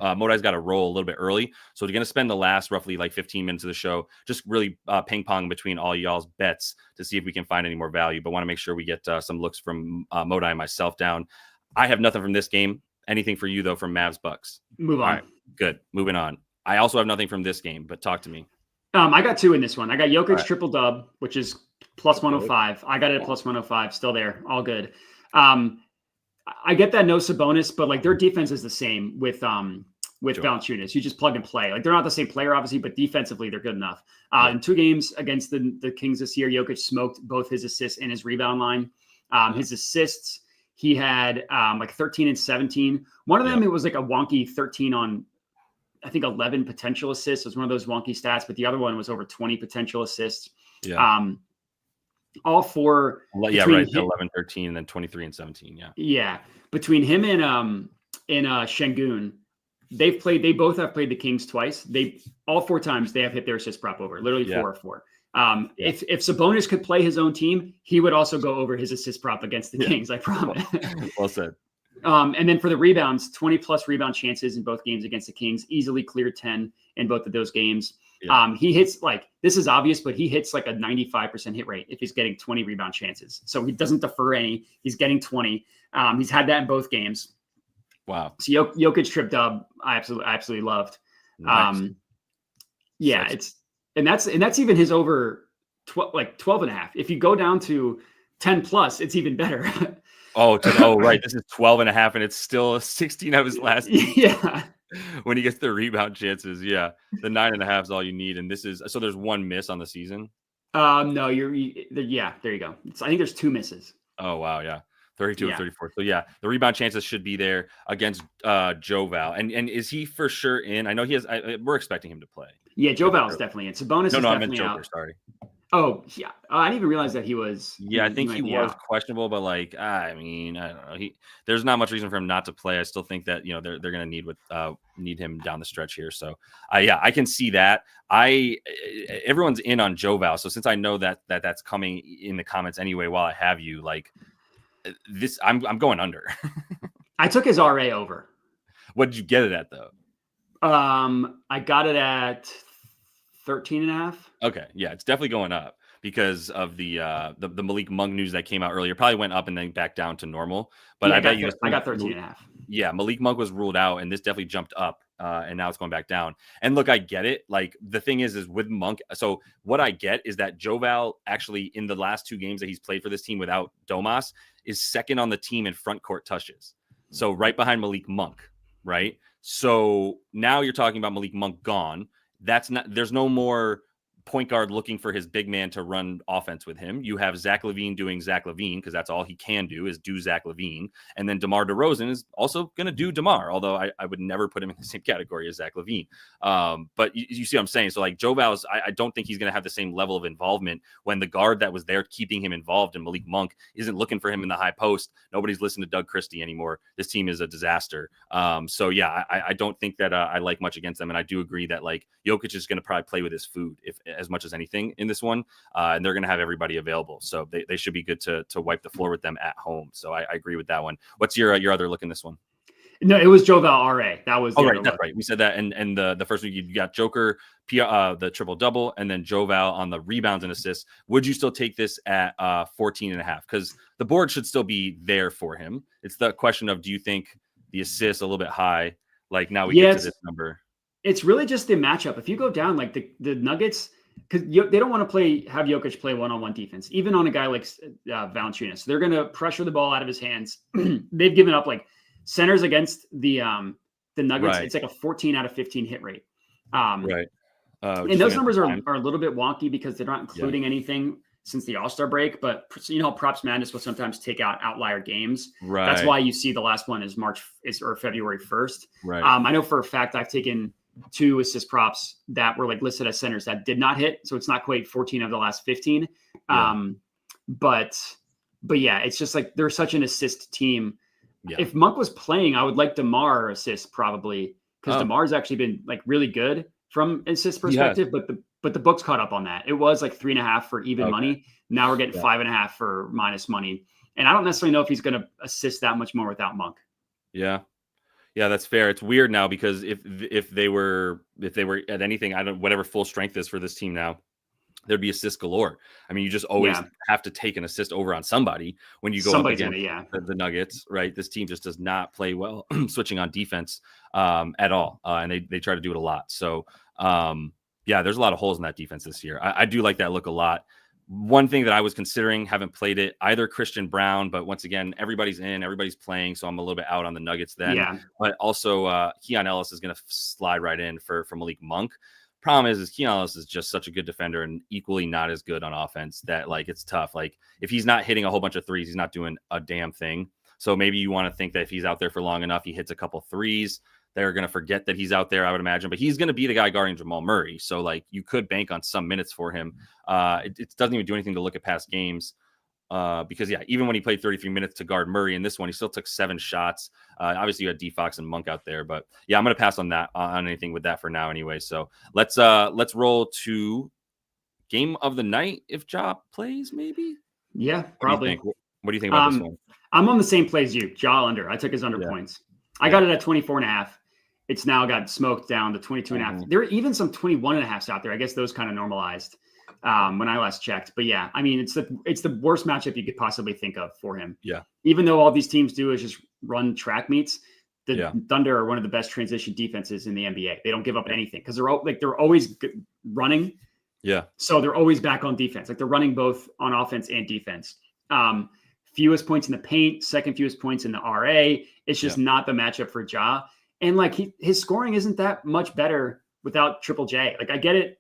Modai's got to roll a little bit early. So we're going to spend the last roughly like 15 minutes of the show just really ping pong between all y'all's bets to see if we can find any more value. But want to make sure we get some looks from Modai and myself down. I have nothing from this game. Anything for you, though, from Mavs Bucks? Move on. All right, good. Moving on. I also have nothing from this game, but talk to me. I got 2 in this one. I got Jokic triple dub, which is plus 105. I got it at plus 105. Still there. All good. I get that no Sabonis, but like their defense is the same with Valanciunas. You just plug and play. Like they're not the same player, obviously, but defensively they're good enough. In 2 games against the Kings this year, Jokic smoked both his assists and his rebound line. His assists, he had like 13 and 17. One of them, it was like a wonky 13 on, I think, 11 potential assists. It was one of those wonky stats, but the other one was over 20 potential assists. Yeah. All 4. Yeah, right. 11, 13, and then 23 and 17. Yeah. Yeah. Between him and Şengün, they both have played the Kings twice. All 4 times they have hit their assist prop over, literally 4 or 4. If Sabonis could play his own team, he would also go over his assist prop against the Kings. I promise. Well said. And then for the rebounds, 20 plus rebound chances in both games against the Kings, easily cleared 10 in both of those games. Yeah. He hits this is obvious, but he hits like a 95% hit rate if he's getting 20 rebound chances. So he doesn't defer any. He's getting 20. He's had that in both games. Wow. So Jokic trip dub, I absolutely loved. Nice. That's even his over 12 and a half. If you go down to 10 plus, it's even better. Right. This is 12 and a half, and it's still 16 of his last. Yeah. When he gets the rebound chances. Yeah. The 9.5 is all you need. And so there's one miss on the season. No, there you go. I think there's 2 misses. Oh, wow. Yeah. 32 and 34. So yeah, the rebound chances should be there against Joval. And is he for sure in? I know he has. We're expecting him to play. Yeah, Joval is definitely in. Sabonis is definitely I meant Joker, out. Sorry. Oh yeah, I didn't even realize that he was. Yeah, I think he was questionable, but I don't know. There's not much reason for him not to play. I still think that they're going to need him down the stretch here. So I can see that. Everyone's in on Joval. So since I know that's coming in the comments anyway, while I have you this, I'm going under. I took his RA over. What did you get it at though? I got it at 13.5. Okay. Yeah. It's definitely going up because of the Malik Monk news that came out earlier. Probably went up and then back down to normal, but I bet I got 13.5. Yeah. Malik Monk was ruled out and this definitely jumped up and now it's going back down. And look, I get it. Like the thing is with Monk. So what I get is that Joval actually in the last 2 games that he's played for this team without Domas is second on the team in front court touches. So right behind Malik Monk. Right. So now you're talking about Malik Monk gone. There's no more point guard looking for his big man to run offense with him. You have Zach LaVine doing Zach LaVine because that's all he can do is do Zach LaVine. And then DeMar DeRozan is also going to do DeMar, although I would never put him in the same category as Zach LaVine. But you see what I'm saying? So Joval's, I don't think he's going to have the same level of involvement when the guard that was there keeping him involved in Malik Monk isn't looking for him in the high post. Nobody's listening to Doug Christie anymore. This team is a disaster. I don't think that I like much against them. And I do agree that Jokic is going to probably play with his food as much as anything in this one. And they're going to have everybody available. So they should be good to wipe the floor with them at home. So I agree with that one. What's your other look in this one? No, it was Joval RA. That was right. That's right. We said that. And the first week you got Joker, the triple double, and then Joval on the rebounds and assists. Would you still take this at 14.5? Because the board should still be there for him. It's the question of, do you think the assists a little bit high? Now we get to this number. It's really just the matchup. If you go down the Nuggets, because they don't want to have Jokic play one-on-one defense, even on a guy like Valanciunas. They're going to pressure the ball out of his hands. They've given up centers against the Nuggets. Right. It's a 14 out of 15 hit rate. Right. And those numbers are a little bit wonky because they're not including anything since the All-Star break. But Props Madness will sometimes take out outlier games. Right. That's why you see the last one is February 1st. Right. I know for a fact I've taken 2 assist props that were listed as centers that did not hit. So it's not quite 14 of the last 15. Yeah. But yeah, it's just they're such an assist team. Yeah. If Monk was playing, I would like DeMar assist probably because DeMar's actually been really good from assist perspective, but the books caught up on that. It was 3.5 for even money. Now we're getting 5.5 for minus money. And I don't necessarily know if he's going to assist that much more without Monk. Yeah. Yeah, that's fair. It's weird now because if they were at anything, whatever full strength is for this team now, there'd be assist galore. I mean, you just always have to take an assist over on somebody when you go up against the Nuggets, right? This team just does not play well switching on defense at all. And they try to do it a lot. So, there's a lot of holes in that defense this year. I do like that look a lot. One thing that I was considering, haven't played it, either Christian Brown, but once again, everybody's playing, so I'm a little bit out on the Nuggets then. Yeah. But also, Keon Ellis is going to slide right in for Malik Monk. Problem is Keon Ellis is just such a good defender and equally not as good on offense that it's tough. If he's not hitting a whole bunch of threes, he's not doing a damn thing. So maybe you want to think that if he's out there for long enough, he hits a couple threes. They're going to forget that he's out there, I would imagine, but he's going to be the guy guarding Jamal Murray. So you could bank on some minutes for him. It doesn't even do anything to look at past games because even when he played 33 minutes to guard Murray in this one, he still took 7 shots. Obviously you had D Fox and Monk out there, but I'm going to pass on anything with that for now anyway. So let's roll to game of the night if Ja plays, maybe. Yeah, probably. What do you think about this one? I'm on the same play as you. Ja under. I took his under points. I got it at 24.5. It's now got smoked down to 22.5. There are even some 21.5s out there. I guess those kind of normalized when I last checked. But yeah, I mean, it's the worst matchup you could possibly think of for him. Yeah. Even though all these teams do is just run track meets, the Thunder are one of the best transition defenses in the NBA. They don't give up anything because they're always running. Yeah. So they're always back on defense. Like they're running both on offense and defense. Fewest points in the paint, second fewest points in the RA. It's just not the matchup for Ja. And like his scoring isn't that much better without Triple J. Like I get it.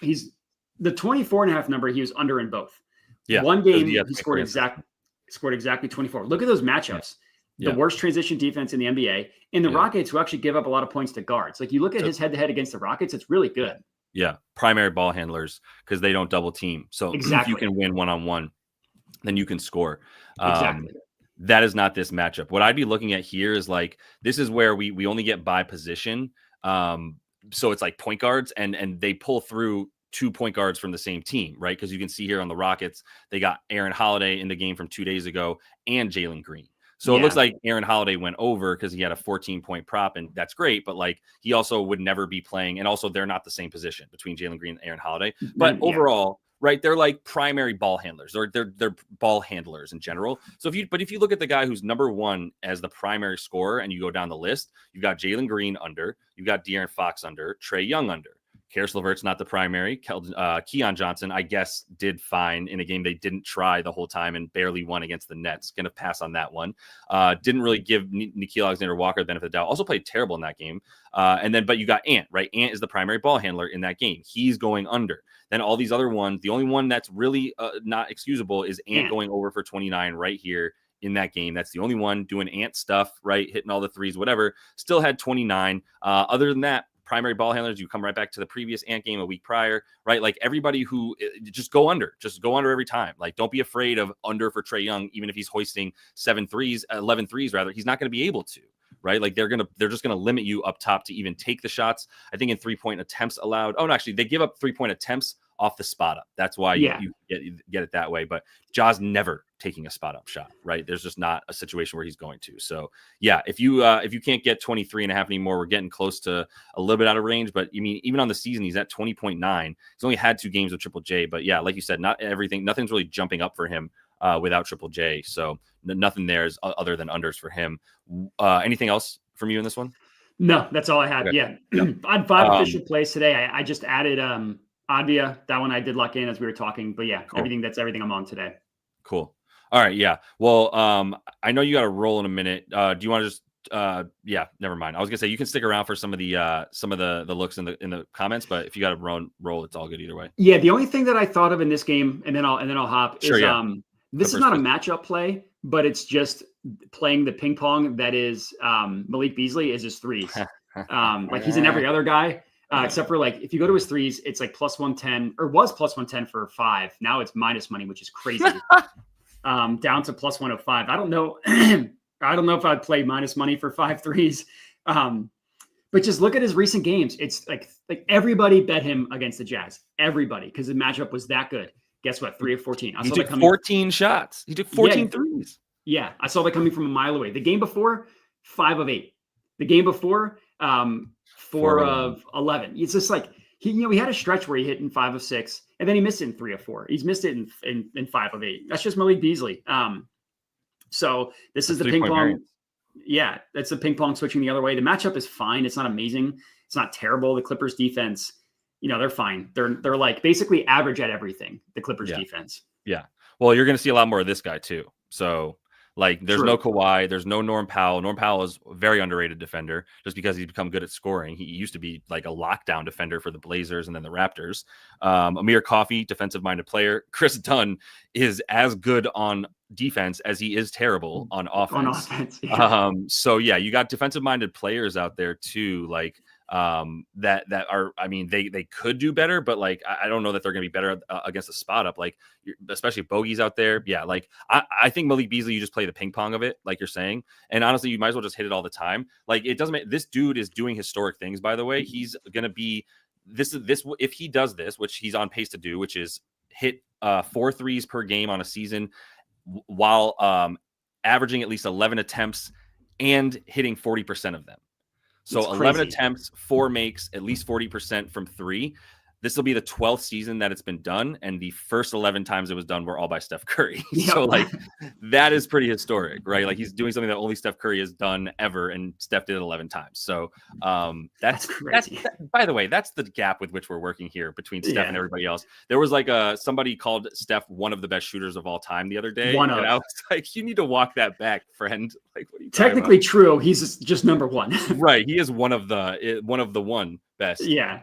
He's the 24.5 number. He was under in both. Yeah. One game he scored exactly 24. Look at those matchups. The worst transition defense in the NBA, and the Rockets, who actually give up a lot of points to guards. Like you look at his head-to-head against the Rockets, it's really good. Yeah, primary ball handlers because they don't double team. So if you can win one-on-one, then you can score. Exactly. That is not this matchup. What I'd be looking at here is like this is where we only get by position. So it's like point guards, and they pull through 2 point guards from the same team, right? Because you can see here on the Rockets, they got Aaron Holiday in the game from 2 days ago and Jalen Green. So it looks like Aaron Holiday went over because he had a 14-point prop, and that's great. But like he also would never be playing, and also they're not the same position between Jalen Green and Aaron Holiday. But overall, right, they're like primary ball handlers. They're ball handlers in general. So if you look at the guy who's number one as the primary scorer, and you go down the list, you've got Jalen Green under, you've got De'Aaron Fox under, Trae Young under. Karis LeVert's not the primary. Keon Johnson, I guess, did fine in a game they didn't try the whole time and barely won against the Nets. Going to pass on that one. Didn't really give Nickeil Alexander-Walker the benefit of the doubt. Also played terrible in that game. But you got Ant, right? Ant is the primary ball handler in that game. He's going under. Then all these other ones, the only one that's really not excusable is Ant going over for 29 right here in that game. That's the only one doing Ant stuff, right? Hitting all the threes, whatever. Still had 29. Other than that, primary ball handlers, you come right back to the previous Ant game a week prior, right? Like everybody who just go under every time. Like don't be afraid of under for Trae Young, even if he's hoisting 11 threes rather, he's not going to be able to, right? Like they're just going to limit you up top to even take the shots. I think in 3-point attempts allowed. Oh, no, actually they give up 3-point attempts off the spot up. That's why you get it that way. But Ja's never taking a spot up shot, right? There's just not a situation where he's going to. So yeah, if you can't get 23.5 anymore, we're getting close to a little bit out of range. But I mean, even on the season, he's at 20.9. He's only had 2 games with Triple J. But yeah, like you said, nothing's really jumping up for him without Triple J. So nothing there is other than unders for him. Anything else from you in this one? No, that's all I had. Okay. Yeah. I had 5 official plays today. I just added Advia. That one I did lock in as we were talking. But yeah, cool. Everything I'm on today. Cool. All right. Yeah. Well, I know you got to roll in a minute. Do you want to just never mind. I was gonna say you can stick around for some of the looks in the comments, but if you got to roll, it's all good either way. Yeah. The only thing that I thought of in this game, and then I'll hop is this is not a matchup play, but it's just playing the ping pong that is Malik Beasley is his threes. Like he's in every other guy. Except for like if you go to his threes, it's like plus 110 or was plus 110 for 5. Now it's minus money, which is crazy. Down to plus 105. I don't know. I don't know if I'd play minus money for 5 threes. But just look at his recent games. It's like everybody bet him against the Jazz. Everybody, because the matchup was that good. Guess what? 3 of 14. He took 14 shots. He took 14 threes. Yeah, I saw that coming from a mile away. The game before, 5 of 8. The game before, 4 of 11. It's just like he had a stretch where he hit in 5 of 6, and then he missed it in 3 of 4. He's missed it in 5 of 8. That's just Malik Beasley. So this is the ping pong. Variance. Yeah, that's the ping pong switching the other way. The matchup is fine. It's not amazing. It's not terrible. The Clippers defense, they're fine. They're like basically average at everything. The Clippers defense. Yeah. Well, you're going to see a lot more of this guy too. So. Like there's no Kawhi, there's no Norm Powell. Norm Powell is a very underrated defender just because he's become good at scoring. He used to be like a lockdown defender for the Blazers and then the Raptors. Amir Coffey, defensive-minded player. Chris Dunn is as good on defense as he is terrible on offense. So yeah, you got defensive-minded players out there too. Like that are, I mean, they could do better, but like I don't know that they're going to be better against a spot up, like especially if Bogey's out there. Yeah, like I think Malik Beasley, you just play the ping pong of it, like you're saying, and honestly, you might as well just hit it all the time. Like it doesn't make, this dude is doing historic things. By the way, he's going to be this if he does this, which he's on pace to do, which is hit 4 threes per game on a season while averaging at least 11 attempts and hitting 40% of them. So 11 attempts, 4 makes, at least 40% from 3. This will be the 12th season that it's been done, and the first 11 times it was done were all by Steph Curry. Yep. So, like, that is pretty historic, right? Like, he's doing something that only Steph Curry has done ever, and Steph did it 11 times. So, that's crazy. By the way, that's the gap with which we're working here between Steph and everybody else. There was, like, somebody called Steph one of the best shooters of all time the other day. And I was like, you need to walk that back, friend. Like, what are you technically true. He's just number one. Right. He is one of the one best. Yeah.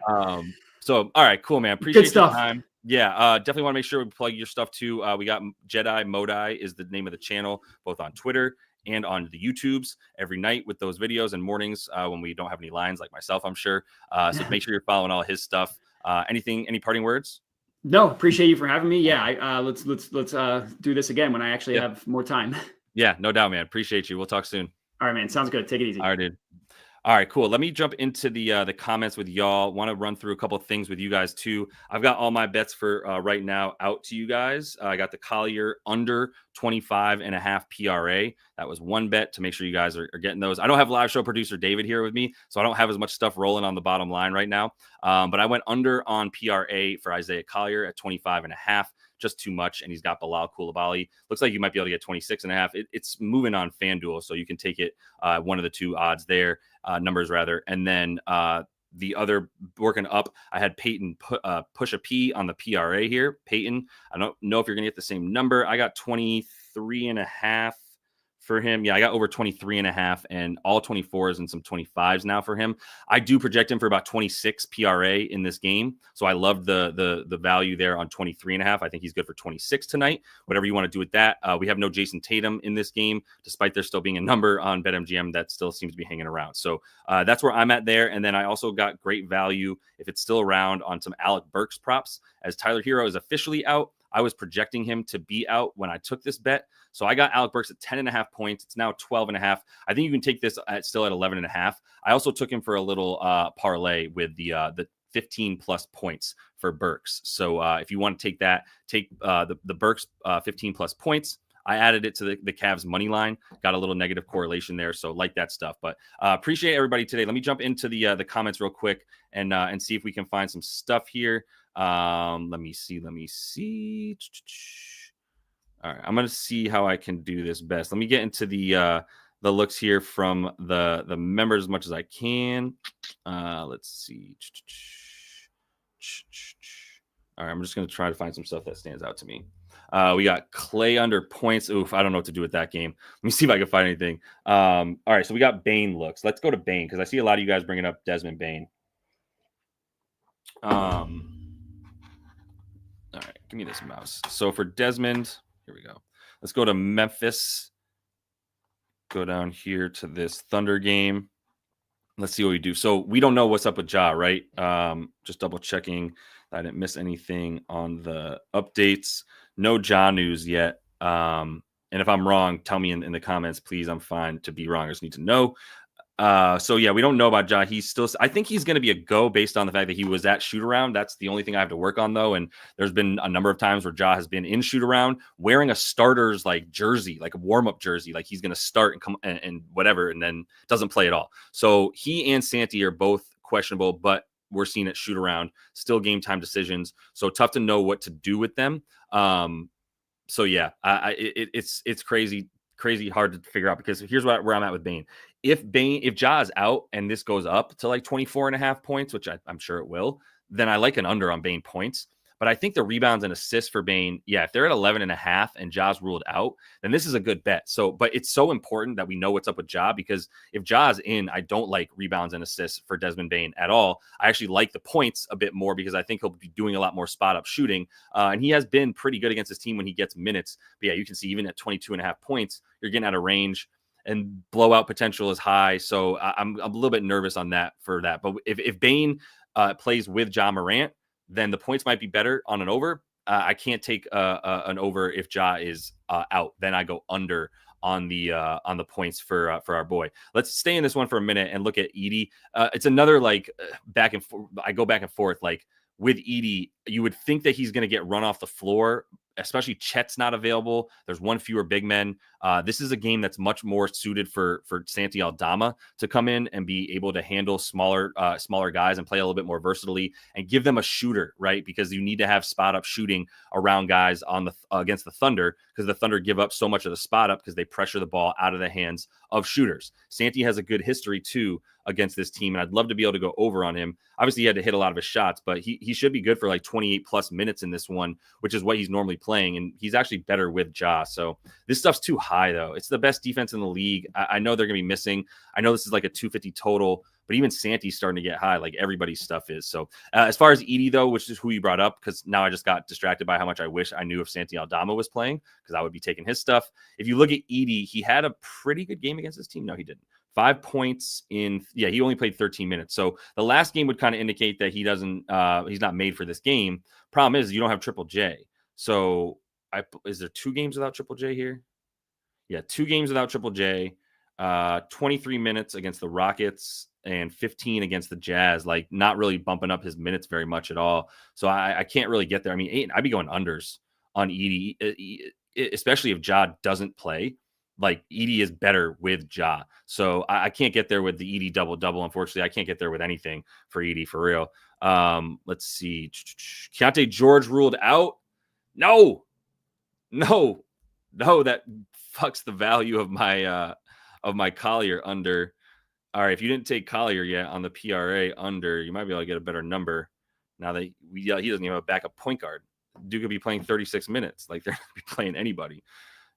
So, all right, cool, man. Appreciate your time. Yeah, definitely want to make sure we plug your stuff too. We got Jedi Modai is the name of the channel, both on Twitter and on the YouTubes every night with those videos, and mornings when we don't have any lines like myself, I'm sure. So make sure you're following all his stuff. Any parting words? No, appreciate you for having me. Yeah, let's do this again when I actually have more time. Yeah, no doubt, man. Appreciate you. We'll talk soon. All right, man. Sounds good. Take it easy. All right, dude. All right, cool. Let me jump into the comments with y'all. Want to run through a couple of things with you guys too. I've got all my bets for right now out to you guys. I got the Collier under 25.5 PRA. That was one bet to make sure you guys are getting those. I don't have live show producer David here with me, so I don't have as much stuff rolling on the bottom line right now. But I went under on PRA for Isaiah Collier at 25.5. Just too much, and he's got Bilal Coulibaly. Looks like you might be able to get 26.5. It's moving on FanDuel, so you can take it one of the two odds there, numbers rather. And then the other working up, I had Peyton push a P on the PRA here. Peyton, I don't know if you're going to get the same number. I got 23.5 for him. Yeah, I got over 23.5 and all 24s and some 25s now for him. I do project him for about 26 PRA in this game. So I love the value there on 23.5. I think he's good for 26 tonight. Whatever you want to do with that. We have no Jason Tatum in this game, despite there still being a number on BetMGM that still seems to be hanging around. So that's where I'm at there. And then I also got great value, if it's still around, on some Alec Burks props. As Tyler Hero is officially out, I was projecting him to be out when I took this bet. So I got Alec Burks at 10.5 points. It's now 12.5. I think you can take this still at 11.5. I also took him for a little parlay with the 15 plus points for Burks. So if you want to take that, take the Burks 15 plus points. I added it to the Cavs money line. Got a little negative correlation there, so like that stuff. But appreciate everybody today. Let me jump into the comments real quick and see if we can find some stuff here. Let me see. All right, I'm gonna see how I can do this best. Let me get into the looks here from the members as much as I can. Let's see. All right, I'm just gonna try to find some stuff that stands out to me. We got Clay under points. Oof, I don't know what to do with that game. Let me see if I can find anything. All right, so we got Bane looks. Let's go to Bane because I see a lot of you guys bringing up Desmond Bane. All right, give me this mouse. So for Desmond, here we go. Let's go to Memphis. Go down here to this Thunder game. Let's see what we do. So we don't know what's up with Ja, right? Just double checking that I didn't miss anything on the updates. No Ja news yet. And if I'm wrong, tell me in the comments, please. I'm fine to be wrong. I just need to know. So yeah, we don't know about Ja. I think he's going to be a go based on the fact that he was at shoot around. That's the only thing I have to work on though. And there's been a number of times where Ja has been in shoot around wearing a starter's like jersey, like a warm up jersey, like he's going to start and come and whatever, and then doesn't play at all. So he and Santi are both questionable, but we're seeing it shoot around, still game time decisions. So tough to know what to do with them. So yeah, it's crazy hard to figure out because here's where I'm at with Bane. If Ja is out and this goes up to like 24.5 points, which I'm sure it will, then I like an under on Bane points. But I think the rebounds and assists for Bane, yeah, if they're at 11.5 and Ja's ruled out, then this is a good bet. So, but it's so important that we know what's up with Ja, because if Ja's in, I don't like rebounds and assists for Desmond Bane at all. I actually like the points a bit more because I think he'll be doing a lot more spot up shooting. And he has been pretty good against his team when he gets minutes. But yeah, you can see even at 22.5 points, you're getting out of range and blowout potential is high. So I'm a little bit nervous on that for that. But if Bane plays with Ja Morant, then the points might be better on an over. I can't take an over if Ja is out. Then I go under on the points for our boy. Let's stay in this one for a minute and look at Edie. It's another like back and forth. I go back and forth like with Edie. You would think that he's going to get run off the floor, especially Chet's not available. There's one fewer big men. This is a game that's much more suited for Santi Aldama to come in and be able to handle smaller guys and play a little bit more versatilely and give them a shooter, right? Because you need to have spot up shooting around guys on the against the Thunder, because the Thunder give up so much of the spot up because they pressure the ball out of the hands of shooters. Santi has a good history too against this team, and I'd love to be able to go over on him. Obviously, he had to hit a lot of his shots, but he should be good for like 28 plus minutes in this one, which is what he's normally playing, and he's actually better with Ja. So this stuff's too high, though. It's the best defense in the league. I know they're going to be missing. I know this is like a 250 total, but even Santi's starting to get high, like everybody's stuff is. So as far as Edie, though, which is who you brought up, because now I just got distracted by how much I wish I knew if Santi Aldama was playing, because I would be taking his stuff. If you look at Edie, he had a pretty good game against this team. No, he didn't. 5 points he only played 13 minutes. So the last game would kind of indicate that he's not made for this game. Problem is you don't have Triple J. So is there 2 games without Triple J here? Yeah, 2 games without Triple J, 23 minutes against the Rockets and 15 against the Jazz, like not really bumping up his minutes very much at all. So I can't really get there. I mean, I'd be going unders on Edie, especially if Ja doesn't play. Like Edie is better with Ja. So I can't get there with the Edie double-double. Unfortunately, I can't get there with anything for Edie for real. Let's see. Keontae George ruled out. No, that fucks the value of my Collier under. All right, if you didn't take Collier yet on the PRA under, you might be able to get a better number. Now that he doesn't even have a backup point guard. Duke could be playing 36 minutes. Like they're not be playing anybody.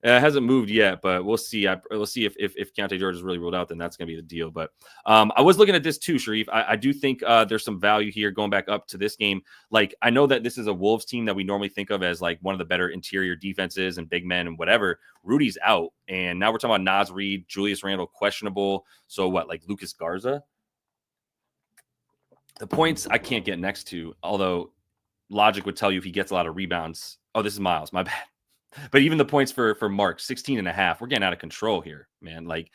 It hasn't moved yet, but we'll see. We'll see if Keontae George is really ruled out, then that's going to be the deal. But I was looking at this too, Sharif. I do think there's some value here going back up to this game. Like, I know that this is a Wolves team that we normally think of as like one of the better interior defenses and big men and whatever. Rudy's out, and now we're talking about Naz Reid, Julius Randle questionable. So what, like Lucas Garza? The points I can't get next to, although logic would tell you if he gets a lot of rebounds. Oh, this is Miles. My bad. But even the points for Mark, 16.5, we're getting out of control here, man. Like,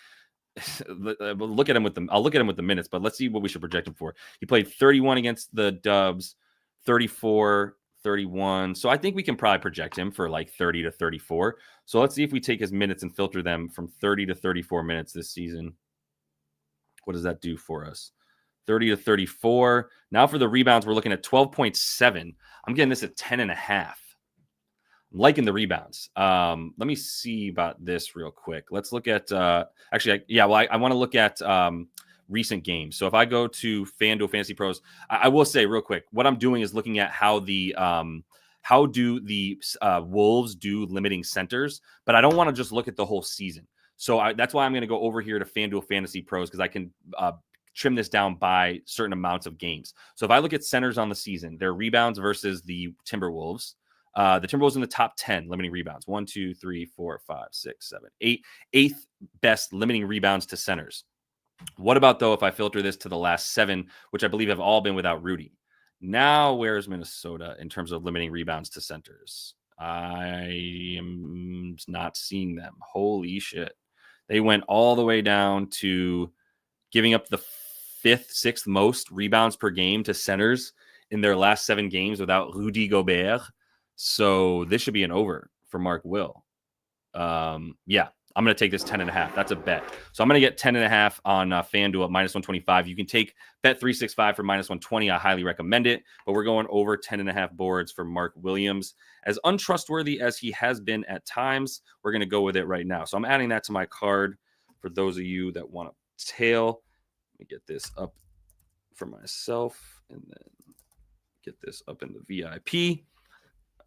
look at him with I'll look at him with the minutes, but let's see what we should project him for. He played 31 against the Dubs, 34, 31. So I think we can probably project him for like 30 to 34. So let's see if we take his minutes and filter them from 30 to 34 minutes this season. What does that do for us? 30 to 34. Now for the rebounds, we're looking at 12.7. I'm getting this at 10.5. I'm liking the rebounds. Let me see about this real quick. Let's look at I want to look at recent games. So if I go to FanDuel Fantasy Pros, I will say real quick, what I'm doing is looking at how the Wolves do limiting centers, but I don't want to just look at the whole season. So that's why I'm going to go over here to FanDuel Fantasy Pros, because I can trim this down by certain amounts of games. So if I look at centers on the season, their rebounds versus the Timberwolves. The Timberwolves in the top 10 limiting rebounds. 1, 2, 3, 4, 5, 6, 7, 8. Eighth best limiting rebounds to centers. What about, though, if I filter this to the last 7, which I believe have all been without Rudy? Now, where's Minnesota in terms of limiting rebounds to centers? I am not seeing them. Holy shit. They went all the way down to giving up the 5th, 6th most rebounds per game to centers in their last 7 games without Rudy Gobert. So this should be an over for Mark Will. Yeah, I'm going to take this 10.5. That's a bet. So I'm going to get 10.5 on FanDuel at minus 125. You can take bet 365 for minus 120. I highly recommend it. But we're going over 10.5 boards for Mark Williams. As untrustworthy as he has been at times, we're going to go with it right now. So I'm adding that to my card for those of you that want to tail. Let me get this up for myself and then get this up in the VIP.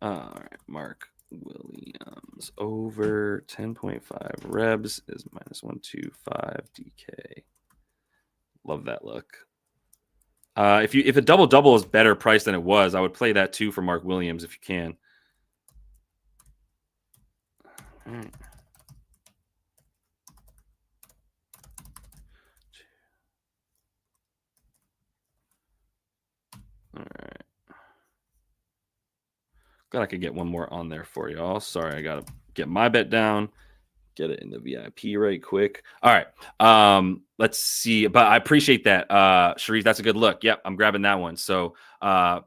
All right, Mark Williams over 10.5 rebs is minus 125 DK. Love that look. If a double-double is better price than it was, I would play that too for Mark Williams if you can. All right. All right. Glad I could get one more on there for y'all. Sorry, I got to get my bet down. Get it in the VIP right quick. All right. Let's see. But I appreciate that. Sharif, that's a good look. Yep, I'm grabbing that one. So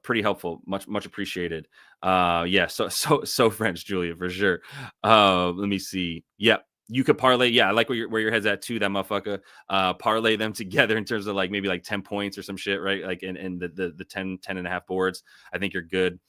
pretty helpful. Much appreciated. Yeah, so French, Julia, for sure. Let me see. Yep. You could parlay. Yeah, I like where your head's at too, that motherfucker. Parlay them together in terms of like maybe like 10 points or some shit, right? Like in the 10 and a half boards. I think you're good.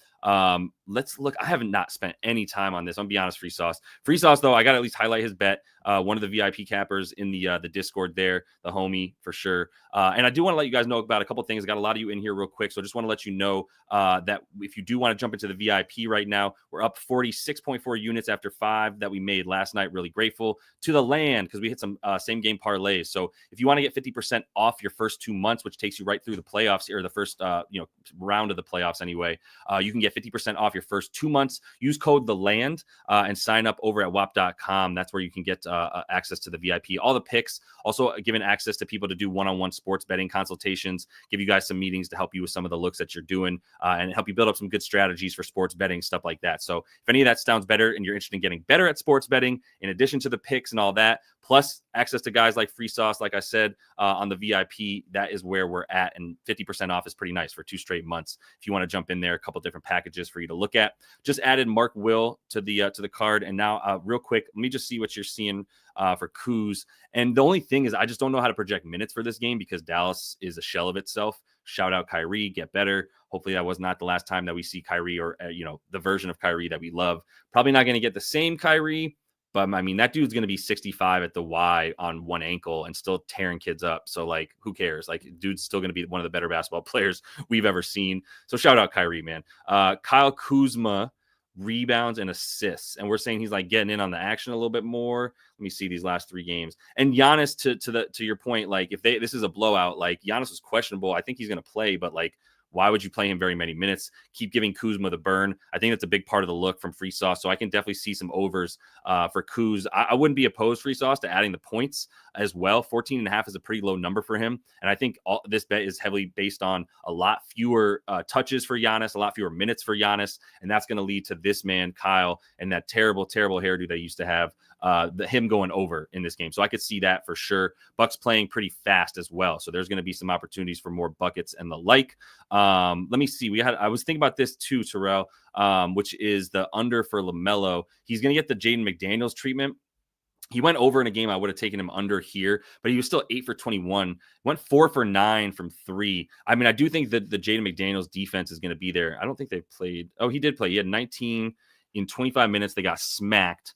Let's look. I haven't not spent any time on this. I'm gonna be honest, Free Sauce though, I gotta at least highlight his bet. One of the VIP cappers in the Discord there, the homie for sure. And I do want to let you guys know about a couple things. I got a lot of you in here real quick, so I just want to let you know that if you do want to jump into the VIP right now, we're up 46.4 units after 5 that we made last night. Really grateful to the land because we hit some same game parlays. So if you want to get 50% off your first 2 months, which takes you right through the playoffs or the first round of the playoffs anyway, you can get 50% off your first 2 months. Use code the land and sign up over at wap.com. That's where you can get access to the VIP, all the picks, also giving access to people to do one-on-one sports betting consultations, give you guys some meetings to help you with some of the looks that you're doing and help you build up some good strategies for sports betting, stuff like that. So if any of that sounds better and you're interested in getting better at sports betting, in addition to the picks and all that, plus access to guys like Free Sauce, like I said, on the VIP, that is where we're at. And 50% off is pretty nice for 2 straight months. If you want to jump in there, a couple different packages for you to look at. Just added Mark Will to the card. And now real quick, let me just see what you're seeing for Kuz. And the only thing is I just don't know how to project minutes for this game because Dallas is a shell of itself. Shout out Kyrie, get better. Hopefully that was not the last time that we see Kyrie or, the version of Kyrie that we love. Probably not going to get the same Kyrie, but I mean, that dude's going to be 65 at the Y on one ankle and still tearing kids up. So like, who cares? Like, dude's still going to be one of the better basketball players we've ever seen. So shout out Kyrie, man. Kyle Kuzma, rebounds and assists. And we're saying he's like getting in on the action a little bit more. Let me see these last 3 games. And Giannis, to your point, like if this is a blowout, like Giannis was questionable. I think he's going to play, but like, why would you play him very many minutes? Keep giving Kuzma the burn. I think that's a big part of the look from Free Sauce. So I can definitely see some overs for Kuz. I wouldn't be opposed, Free Sauce, to adding the points as well. 14.5 is a pretty low number for him. And I think this bet is heavily based on a lot fewer touches for Giannis, a lot fewer minutes for Giannis. And that's going to lead to this man, Kyle, and that terrible, terrible hairdo they used to have. Him going over in this game. So I could see that for sure. Bucks playing pretty fast as well. So there's going to be some opportunities for more buckets and the like. Let me see. I was thinking about this too, Terrell, which is the under for LaMelo. He's going to get the Jaden McDaniels treatment. He went over in a game I would have taken him under here, but he was still 8 for 21. Went 4 for 9 from 3. I mean, I do think that the Jaden McDaniels defense is going to be there. I don't think they played. Oh, he did play. He had 19 in 25 minutes. They got smacked.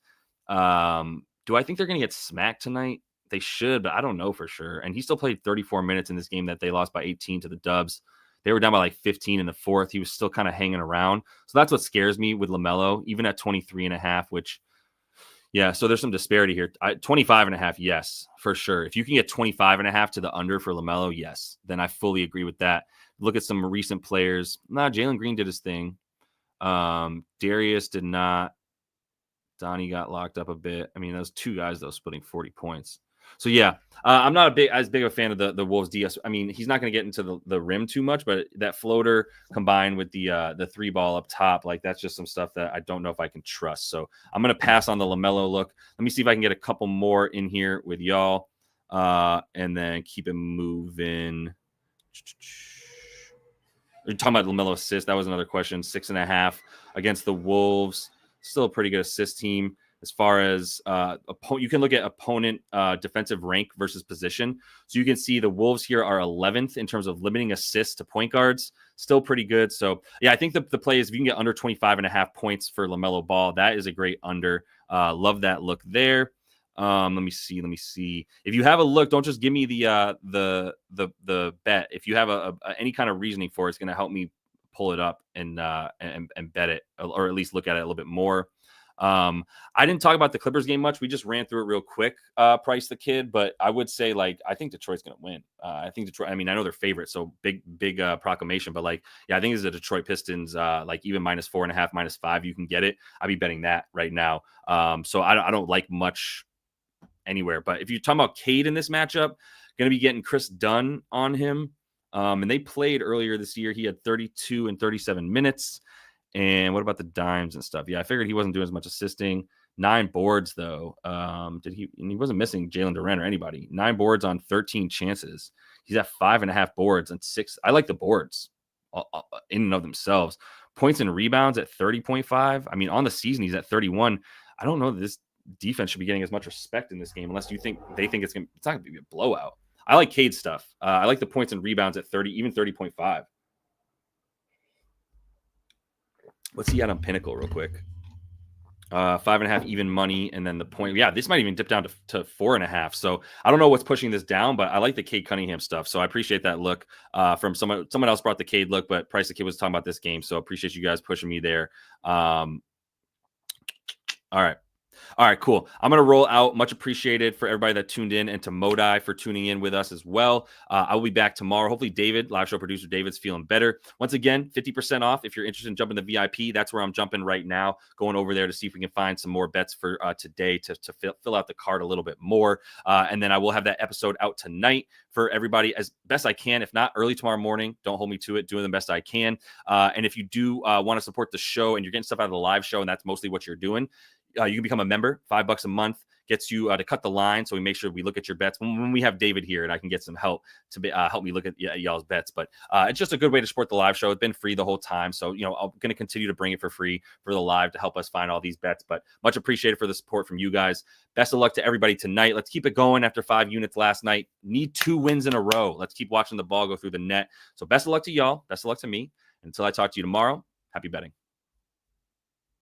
Do I think they're going to get smacked tonight? They should, but I don't know for sure. And he still played 34 minutes in this game that they lost by 18 to the Dubs. They were down by like 15 in the 4th. He was still kind of hanging around. So that's what scares me with LaMelo, even at 23.5, which, yeah, so there's some disparity here. 25.5, yes, for sure. If you can get 25.5 to the under for LaMelo, yes, then I fully agree with that. Look at some recent players. Jalen Green did his thing. Darius did not. Donnie got locked up a bit. I mean, those 2 guys, though, splitting 40 points. So, yeah, I'm not as big of a fan of the Wolves DS. I mean, he's not going to get into the rim too much, but that floater combined with the 3 ball up top, like that's just some stuff that I don't know if I can trust. So I'm going to pass on the LaMelo look. Let me see if I can get a couple more in here with y'all and then keep it moving. You're talking about LaMelo assist. That was another question. 6.5 against the Wolves. Still a pretty good assist team as far as you can look at opponent defensive rank versus position. So you can see the Wolves here are 11th in terms of limiting assists to point guards. Still pretty good. So, yeah, I think the play is if you can get under 25.5 points for LaMelo Ball, that is a great under. Love that look there. Let me see. If you have a look, don't just give me the bet. If you have any kind of reasoning for it, it's going to help me pull it up and bet it, or at least look at it a little bit more. I didn't talk about the Clippers game much. We just ran through it real quick, Price the Kid, but I would say, like, I think Detroit's going to win. I think Detroit, I mean, I know they're favorites, so big proclamation, but like, yeah, I think it's the Detroit Pistons, like even -4.5, -5, you can get it. I'd be betting that right now. So I don't like much anywhere, but if you're talking about Cade in this matchup, going to be getting Chris Dunn on him. And they played earlier this year. He had 32 and 37 minutes. And what about the dimes and stuff? Yeah, I figured he wasn't doing as much assisting. 9 boards though. And he wasn't missing Jalen Duren or anybody. 9 boards on 13 chances. He's at 5.5 boards and 6. I like the boards in and of themselves. Points and rebounds at 30.5. I mean, on the season, he's at 31. I don't know that this defense should be getting as much respect in this game unless they think it's not going to be a blowout. I like Cade's stuff. I like the points and rebounds at 30, even 30.5. What's he at on Pinnacle real quick? 5.5 even money, and then the point. Yeah, this might even dip down to 4.5. So I don't know what's pushing this down, but I like the Cade Cunningham stuff. So I appreciate that look from someone else brought the Cade look, but Price the Kid was talking about this game. So I appreciate you guys pushing me there. All right, cool. I'm going to roll out. Much appreciated for everybody that tuned in, and to Modi for tuning in with us as well. I will be back tomorrow. Hopefully David, live show producer David's feeling better. Once again, 50% off if you're interested in jumping the VIP. That's where I'm jumping right now, going over there to see if we can find some more bets for today to fill out the card a little bit more. And then I will have that episode out tonight for everybody as best I can. If not, early tomorrow morning. Don't hold me to it. Doing the best I can. And if you do want to support the show and you're getting stuff out of the live show, and that's mostly what you're doing, you can become a member. $5 a month gets you to cut the line. So we make sure we look at your bets when we have David here, and I can get some help to help me look at y'all's bets. But it's just a good way to support the live show. It's been free the whole time. So, I'm going to continue to bring it for free for the live to help us find all these bets. But much appreciated for the support from you guys. Best of luck to everybody tonight. Let's keep it going after 5 units last night. Need 2 wins in a row. Let's keep watching the ball go through the net. So best of luck to y'all. Best of luck to me. Until I talk to you tomorrow, happy betting.